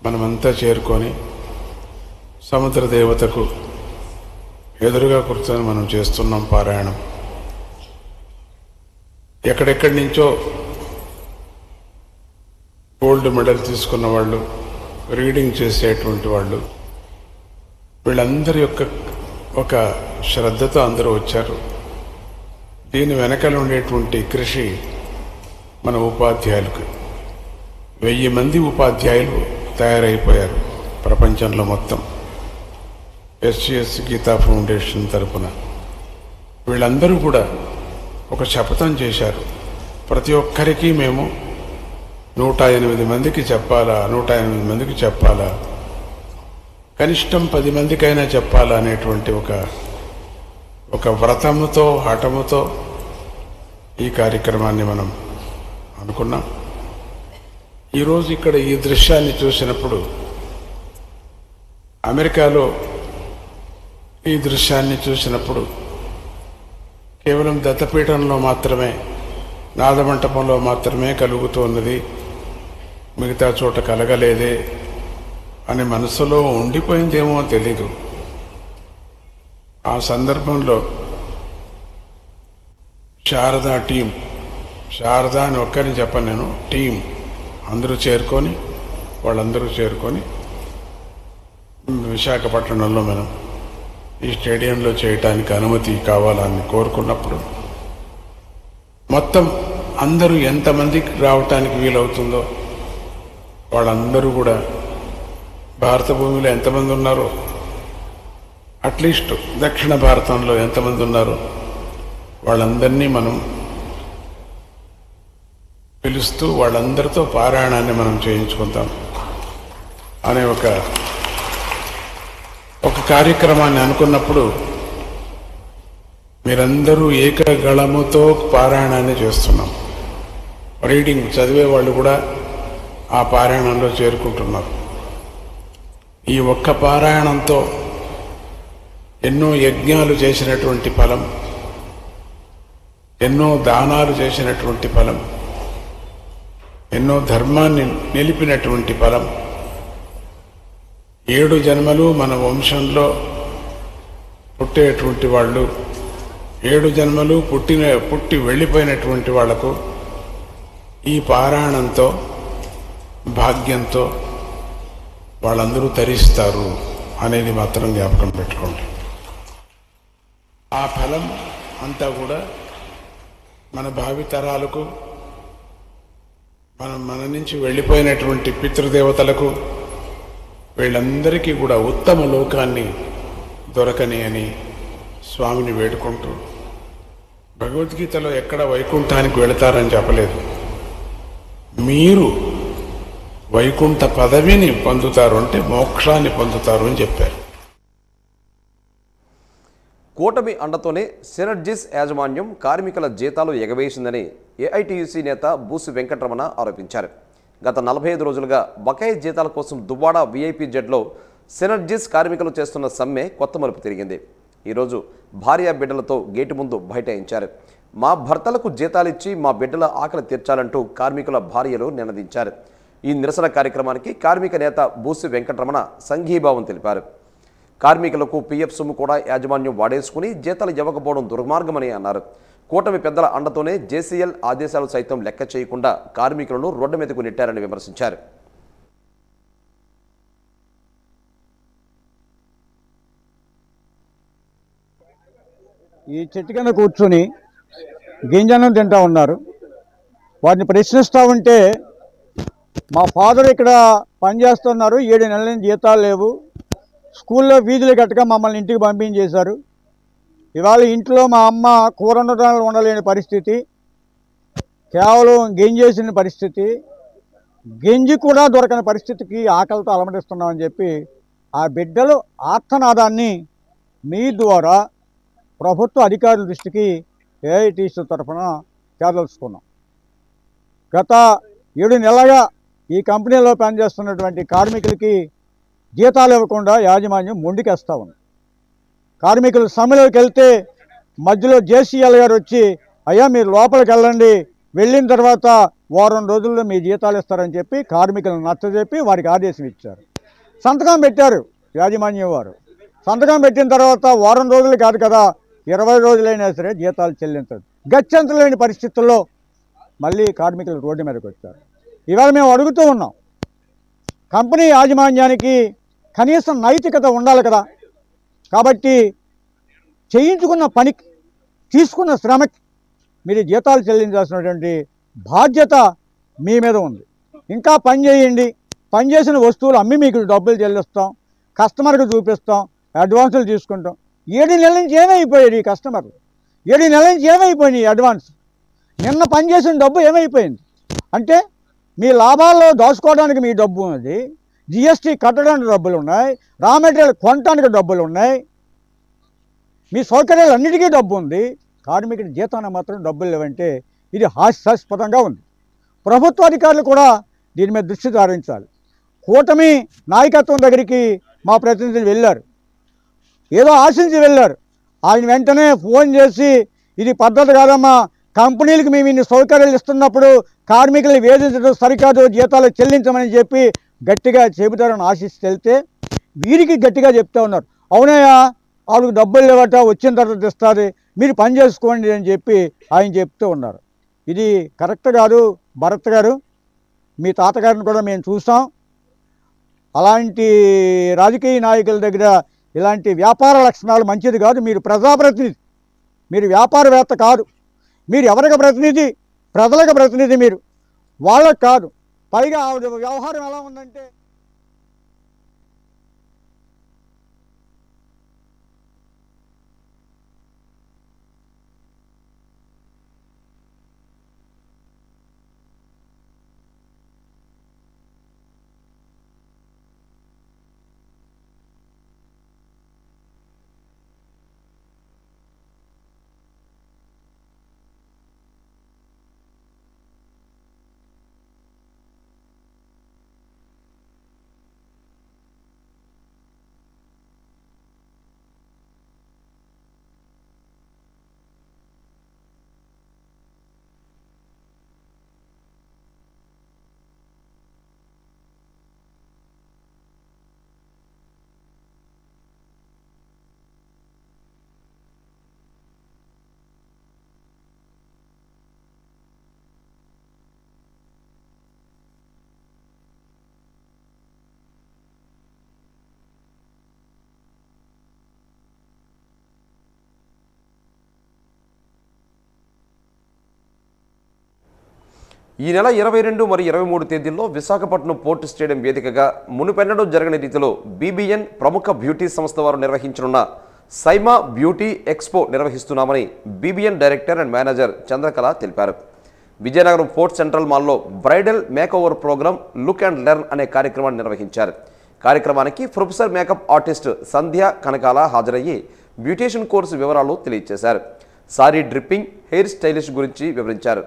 మనమంతా చేరుకొని సముద్ర దేవతకు ఎదురుగా కూర్చొని మనం చేస్తున్నాం పారాయణం. ఎక్కడెక్కడి నుంచో గోల్డ్ మెడల్ తీసుకున్న వాళ్ళు, రీడింగ్ చేసేటువంటి వాళ్ళు, వీళ్ళందరి యొక్క ఒక శ్రద్ధతో అందరూ వచ్చారు. దీని వెనకాల ఉండేటువంటి కృషి మన ఉపాధ్యాయులకు 1000 మంది ఉపాధ్యాయులు తయారైపోయారు ప్రపంచంలో మొత్తం. SGS గీతా ఫౌండేషన్ తరపున వీళ్ళందరూ కూడా ఒక శపథం చేశారు. ప్రతి ఒక్కరికి మేము 108 మందికి చెప్పాలా, 108 మందికి చెప్పాలా, కనిష్టం 10 మందికైనా చెప్పాలా అనేటువంటి ఒక వ్రతముతో, హఠముతో ఈ కార్యక్రమాన్ని మనం అనుకున్నాం. ఈరోజు ఇక్కడ ఈ దృశ్యాన్ని చూసినప్పుడు, అమెరికాలో ఈ దృశ్యాన్ని చూసినప్పుడు కేవలం దత్తపీఠంలో మాత్రమే, నాదమంటపంలో మాత్రమే కలుగుతున్నది, మిగతా చోట కలగలేదే అని మనసులో ఉండిపోయిందేమో తెలీదు. ఆ సందర్భంలో శారదా టీం, శారదా అని ఒక్కరిని చెప్పను నేను, టీం వాళ్ళందరూ చేరుకొని విశాఖపట్నంలో మనం ఈ స్టేడియంలో చేయటానికి అనుమతి కావాలని కోరుకున్నప్పుడు మొత్తం అందరూ ఎంతమందికి రావటానికి వీలవుతుందో వాళ్ళందరూ కూడా, భారత భూమిలో ఎంతమంది ఉన్నారో, అట్లీస్ట్ దక్షిణ భారతంలో ఎంతమంది ఉన్నారో వాళ్ళందరినీ మనం పిలుస్తూ వాళ్ళందరితో పారాయణాన్ని మనం చేయించుకుంటాం అనే ఒక కార్యక్రమాన్ని అనుకున్నప్పుడు మీరందరూ ఏకగళముతో పారాయణాన్ని చేస్తున్నాం. రీడింగ్ చదివే వాళ్ళు కూడా ఆ పారాయణంలో చేరుకుంటున్నారు. ఈ ఒక్క పారాయణంతో ఎన్నో యజ్ఞాలు చేసినటువంటి ఫలం, ఎన్నో దానాలు చేసినటువంటి ఫలం, ఎన్నో ధర్మాన్ని నిలిపినటువంటి ఫలం, 7 జన్మలు మన వంశంలో పుట్టేటువంటి వాళ్ళు, 7 జన్మలు పుట్టి వెళ్ళిపోయినటువంటి వాళ్లకు ఈ పారాయణంతో, భాగ్యంతో వాళ్ళందరూ తరిస్తారు అనేది మాత్రం జ్ఞాపకం పెట్టుకోండి. ఆ ఫలం అంతా కూడా మన భావితరాలకు, మన నుంచి వెళ్ళిపోయినటువంటి పితృదేవతలకు, వీళ్ళందరికీ కూడా ఉత్తమ లోకాన్ని దొరకని అని స్వామిని వేడుకుంటూ, భగవద్గీతలో ఎక్కడ వైకుంఠానికి వెళతారని చెప్పలేదు, మీరు వైకుంఠ పదవిని పొందుతారు అంటే మోక్షాన్ని పొందుతారు అని చెప్పారు. కూటమి అండతోనే సినర్జీస్ యాజమాన్యం కార్మికుల జీతాలు ఎగవేసిందని ఏఐటీయూసీ నేత బూసి వెంకటరమణ ఆరోపించారు. గత 45 రోజులుగా బకాయి జీతాల కోసం దువ్వాడ వీఐపీ జెడ్లో సినర్జీస్ కార్మికులు చేస్తున్న సమ్మె కొత్త మలుపు తిరిగింది. ఈరోజు భార్య బిడ్డలతో గేటు ముందు బైఠాయించారు. మా భర్తలకు జీతాలిచ్చి మా బిడ్డల ఆకలి తీర్చాలంటూ కార్మికుల భార్యలు నినదించారు. ఈ నిరసన కార్యక్రమానికి కార్మిక నేత బూసి వెంకటరమణ సంఘీభావం తెలిపారు. కార్మికులకు పీఎఫ్ సొమ్ము కూడా యాజమాన్యం వాడేసుకుని జీతాలు ఇవ్వకపోవడం దుర్మార్గమని అన్నారు. కూటమి పెద్దల అండతోనే జేసీఎల్ ఆదేశాలు సైతం లెక్క చేయకుండా కార్మికులను రోడ్డు మీదకు నెట్టారని విమర్శించారు. ఈ చెట్టు కింద కూర్చొని గింజనం తింటా ఉన్నారు. వాటిని ప్రశ్నిస్తూ ఉంటే మా ఫాదర్ ఇక్కడ పనిచేస్తున్నారు, 7 నెలల నుంచి జీతాలు లేవు, స్కూల్లో ఫీజులు కట్టక మమ్మల్ని ఇంటికి పంపించేశారు. ఇవాళ ఇంట్లో మా అమ్మ కూర ఉండలేని పరిస్థితి, కేవలం గెంజేసిన పరిస్థితి, గెంజి కూడా దొరకని పరిస్థితికి ఆకలితో అలమటిస్తున్నామని చెప్పి ఆ బిడ్డలు ఆర్తనాదాన్ని మీ ద్వారా ప్రభుత్వ అధికారుల దృష్టికి ఏఐటీసీ తరఫున చేదలుచుకున్నాం. గత 7 నెలలుగా ఈ కంపెనీలో పనిచేస్తున్నటువంటి కార్మికులకి జీతాలు ఇవ్వకుండా యాజమాన్యం మొండికేస్తూ ఉంది. కార్మికులు సమ్మెలోకి వెళ్తే మధ్యలో జేసీఎల్ గారు వచ్చి, అయ్యా మీరు లోపలికి వెళ్ళండి, వెళ్ళిన తర్వాత వారం రోజుల్లో మీ జీతాలు ఇస్తారని చెప్పి కార్మికులను నచ్చజెప్పి వారికి ఆదేశం ఇచ్చారు. సంతకం పెట్టారు యాజమాన్యం వారు. సంతకం పెట్టిన తర్వాత వారం రోజులు కాదు కదా, 20 రోజులైనా సరే జీతాలు చెల్లించదు. గత్యంతరం పరిస్థితుల్లో మళ్ళీ కార్మికులు రోడ్డు మీదకి వచ్చారు. ఇవాళ మేము అడుగుతూ ఉన్నాం, కంపెనీ యాజమాన్యానికి కనీసం నైతికత ఉండాలి కదా. కాబట్టి చేయించుకున్న పనికి, తీసుకున్న శ్రమకి మీరు జీతాలు చెల్లించాల్సినటువంటి బాధ్యత మీ మీద ఉంది. ఇంకా పని చేయండి, పని చేసిన వస్తువులు అమ్మి మీకు డబ్బులు చెల్లిస్తాం, కస్టమర్కి చూపిస్తాం, అడ్వాన్సులు తీసుకుంటాం. 7 నెలల నుంచి ఏమైపోయాడు ఈ కస్టమర్లు? 7 నెలల నుంచి ఏమైపోయినాయి ఈ అడ్వాన్స్? నిన్న పనిచేసిన డబ్బు ఏమైపోయింది అంటే మీ లాభాల్లో దాచుకోవడానికి మీ డబ్బు ఉన్నది, జిఎస్టీ కట్టడానికి డబ్బులు ఉన్నాయి, రా మెటీరియల్ కొనడానికి డబ్బులు ఉన్నాయి, మీ సౌకర్యాలు అన్నిటికీ డబ్బు ఉంది, కార్మికుడి జీతాన్ని మాత్రం డబ్బులు లేవంటే ఇది హాస్యాస్పదంగా ఉంది. ప్రభుత్వ అధికారులు కూడా దీని మీద దృష్టి సారించాలి. కూటమి నాయకత్వం దగ్గరికి మా ప్రతినిధులు వెళ్ళారు, ఏదో ఆశించి వెళ్ళారు. ఆయన వెంటనే ఫోన్ చేసి, ఇది పద్ధతి కాదమ్మా, కంపెనీలకు మేము ఇన్ని సౌకర్యాలు ఇస్తున్నప్పుడు కార్మికులు వేధించడం సరికాదు, జీతాలు చెల్లించమని చెప్పి గట్టిగా చెబుతారని ఆశిస్తే వెళ్తే వీరికి గట్టిగా చెప్తా ఉన్నారు, అవునయ్యా వాళ్ళకి డబ్బులు లేవట, వచ్చిన తర్వాత ఇస్తుంది, మీరు పని చేసుకోండి అని చెప్పి ఆయన చెప్తూ ఉన్నారు. ఇది కరెక్ట్ కాదు. భరత్ గారు, మీ తాతగారిని కూడా మేము చూసాం. అలాంటి రాజకీయ నాయకుల దగ్గర ఇలాంటి వ్యాపార లక్షణాలు మంచిది కాదు. మీరు ప్రజాప్రతినిధి, మీరు వ్యాపారవేత్త కాదు. మీరు ఎవరికి ప్రతినిధి? ప్రజలకు ప్రతినిధి మీరు, వాళ్ళకు కాదు. పైగా ఆవిడ వ్యవహారం ఎలా ఉందంటే ఈ నెల 22 మరియు 23 తేదీల్లో విశాఖపట్నం పోర్ట్ స్టేడియం వేదికగా మునుపెన్నడూ జరగని రీతిలో బీబీఎన్ ప్రముఖ బ్యూటీ సంస్థ వారు నిర్వహించనున్న సైమా బ్యూటీ ఎక్స్పో నిర్వహిస్తున్నామని BBN director and manager Chandrakala తెలిపారు. విజయనగరం ఫోర్ట్ సెంట్రల్ మాల్లో bridal makeover program look and learn అనే కార్యక్రమాన్ని నిర్వహించారు. కార్యక్రమానికి professor makeup artist Sandhya Kanakala హాజరయ్యి బ్యూటీషియన్ కోర్సు వివరాలు తెలియజేశారు. సారీ డ్రిప్పింగ్, హెయిర్ స్టైలిష్ గురించి వివరించారు.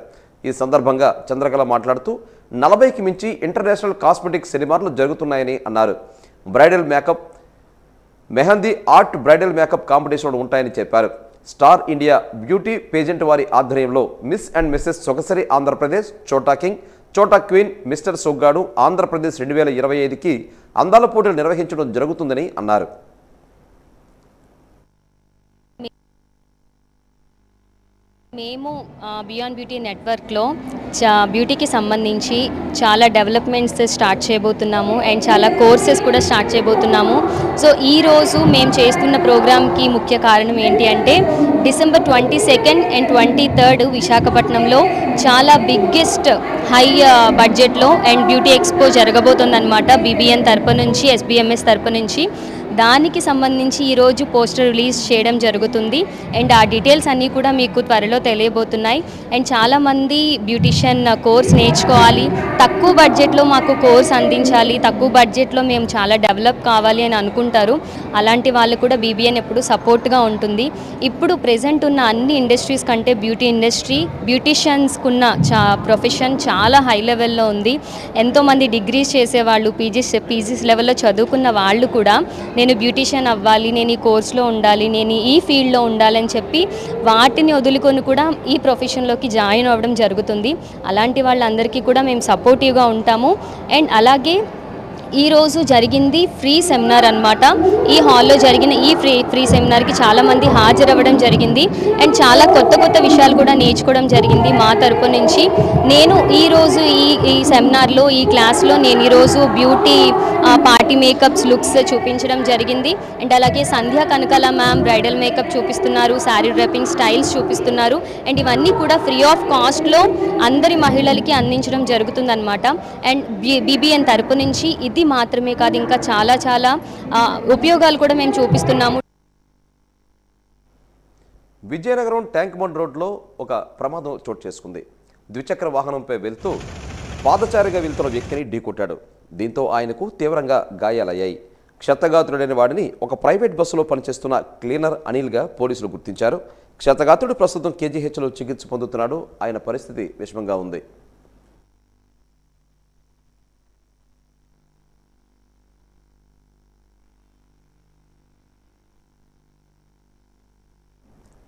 ఈ సందర్భంగా చంద్రకళ మాట్లాడుతూ 40కి మించి ఇంటర్నేషనల్ కాస్మెటిక్ సెమినార్లు జరుగుతున్నాయని అన్నారు. Bridal makeup, mehndi art, bridal makeup కాంపిటీషన్లు ఉంటాయని చెప్పారు. స్టార్ ఇండియా బ్యూటీ పేజెంట్ వారి ఆధ్వర్యంలో Miss and Mrs Sogasari Andhra Pradesh, Chota king, Chota queen, Mr Soggadu Andhra Pradesh 2025కి అందాల పోటీలు నిర్వహించడం జరుగుతుందని అన్నారు. మేము బియాండ్ బ్యూటీ నెట్వర్క్లో బ్యూటీకి సంబంధించి చాలా డెవలప్మెంట్స్ స్టార్ట్ చేయబోతున్నాము అండ్ చాలా కోర్సెస్ కూడా స్టార్ట్ చేయబోతున్నాము. సో ఈరోజు మేము చేస్తున్న ప్రోగ్రామ్కి ముఖ్య కారణం ఏంటి అంటే December 22nd and 23rd విశాఖపట్నంలో చాలా బిగ్గెస్ట్ హై బడ్జెట్లో అండ్ బ్యూటీ ఎక్స్పో జరగబోతుందన్నమాట. బీబీఎన్ తరపు నుంచి, SBMS తరపు నుంచి. దానికి సంబంధించి ఈరోజు పోస్టర్ రిలీజ్ చేయడం జరుగుతుంది అండ్ ఆ డీటెయిల్స్ అన్నీ కూడా మీకు త్వరలో తెలియబోతున్నాయి. అండ్ చాలామంది బ్యూటిషియన్ కోర్స్ నేర్చుకోవాలి, తక్కువ బడ్జెట్లో మాకు కోర్స్ అందించాలి, తక్కువ బడ్జెట్లో మేము చాలా డెవలప్ కావాలి అని అనుకుంటారు. అలాంటి వాళ్ళు కూడా బీబీఎన్ ఎప్పుడు సపోర్ట్గా ఉంటుంది. ఇప్పుడు ప్రెజెంట్ ఉన్న అన్ని ఇండస్ట్రీస్ కంటే బ్యూటీ ఇండస్ట్రీ, బ్యూటిషియన్స్కున్న ప్రొఫెషన్ చాలా హై లెవెల్లో ఉంది. ఎంతోమంది డిగ్రీస్ చేసేవాళ్ళు, పీజీస్ లెవెల్లో చదువుకున్న వాళ్ళు కూడా నేను బ్యూటిషియన్ అవ్వాలి, నేను ఈ కోర్స్లో ఉండాలి, నేను ఈ ఫీల్డ్లో ఉండాలని చెప్పి వాటిని వదులుకొని కూడా ఈ ప్రొఫెషన్లోకి జాయిన్ అవ్వడం జరుగుతుంది. అలాంటి వాళ్ళందరికీ కూడా మేము సపోర్టివ్గా ఉంటాము. అండ్ అలాగే ఈరోజు జరిగింది ఫ్రీ సెమినార్ అన్నమాట. ఈ హాల్లో జరిగిన ఈ ఫ్రీ సెమినార్కి చాలామంది హాజరవ్వడం జరిగింది అండ్ చాలా కొత్త విషయాలు కూడా నేర్చుకోవడం జరిగింది మా తరపు నుంచి. నేను ఈరోజు ఈ సెమినార్లో, ఈ క్లాస్లో నేను ఈరోజు బ్యూటీ పార్టీ మేకప్స్ లుక్స్ చూపించడం జరిగింది. అండ్ అలాగే సంధ్య కనకాల మ్యామ్ బ్రైడల్ మేకప్ చూపిస్తున్నారు, శారీ డ్రెప్పింగ్ స్టైల్స్ చూపిస్తున్నారు. అండ్ ఇవన్నీ కూడా ఫ్రీ ఆఫ్ కాస్ట్లో అందరి మహిళలకి అందించడం జరుగుతుందన్నమాట. అండ్ బీబీఎన్ తరపు నుంచి ఇది మాత్రమే కాదు, ఇంకా చాలా ఉపయోగాలు కూడా మేము చూపిస్తున్నాము. విజయనగరం ట్యాంక్ బండ్ రోడ్లో ఒక ప్రమాదం చోటు చేసుకుంది. ద్విచక్ర వాహనంపై వెళ్తూ పాదచారిగా వెళ్తున్న వ్యక్తిని ఢీకొట్టాడు. దీంతో ఆయనకు తీవ్రంగా గాయాలయ్యాయి. క్షతగాత్రుడైన వాడిని ఒక ప్రైవేట్ బస్సులో పనిచేస్తున్న క్లీనర్ అనిల్గా పోలీసులు గుర్తించారు. క్షతగాత్రుడు ప్రస్తుతం KGHలో చికిత్స పొందుతున్నాడు. ఆయన పరిస్థితి విషమంగా ఉంది.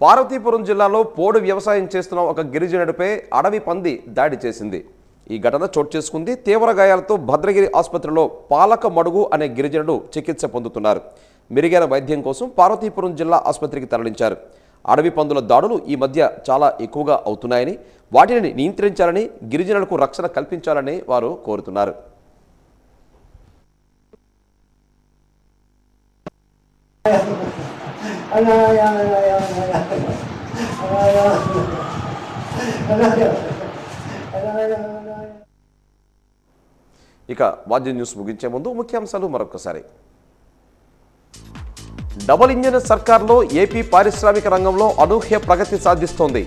పార్వతీపురం జిల్లాలో పోడు వ్యవసాయం చేస్తున్న ఒక గిరిజనుడిపై అడవి పంది దాడి చేసింది. ఈ ఘటన చోటు చేసుకుంది. తీవ్ర గాయాలతో భద్రగిరి ఆసుపత్రిలో పాలక మడుగు అనే గిరిజనుడు చికిత్స పొందుతున్నారు. మెరుగైన వైద్యం కోసం పార్వతీపురం జిల్లా ఆసుపత్రికి తరలించారు. అడవి పందుల దాడులు ఈ మధ్య చాలా ఎక్కువగా అవుతున్నాయని, వాటిని నియంత్రించాలని, గిరిజనులకు రక్షణ కల్పించాలని వారు కోరుతున్నారు. ఇక వాద్య న్యూస్ ముగించే ముందు ముఖ్యాంశాలు మరొకసారి. డబుల్ ఇంజిన్ సర్కార్లో ఏపీ పారిశ్రామిక రంగంలో అనూహ్య ప్రగతి సాధిస్తోంది.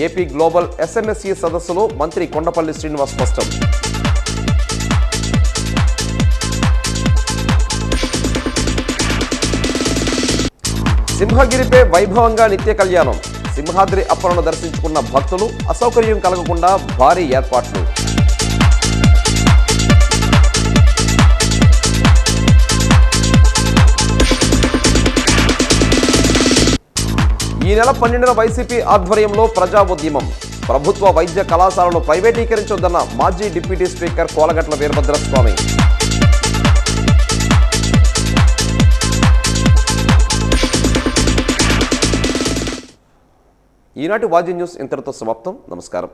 ఏపీ గ్లోబల్ SMSE సదస్సులో మంత్రి కొండపల్లి శ్రీనివాస్ స్పష్టం. సింహగిరిపై వైభవంగా నిత్య కళ్యాణం. సింహాద్రి అప్పలను దర్శించుకున్న భక్తులు అసౌకర్యం కలగకుండా భారీ ఏర్పాట్లు. ఈ నెల 12న వైసీపీ ఆధ్వర్యంలో ప్రజా ఉద్యమం. ప్రభుత్వ వైద్య కళాశాలను ప్రైవేటీకరించొద్దన్న మాజీ డిప్యూటీ స్పీకర్ కోలగట్ల వీరభద్రస్వామి. ఈనాటి వాద్య న్యూస్ ఇంతటితో సమాప్తం. నమస్కారం.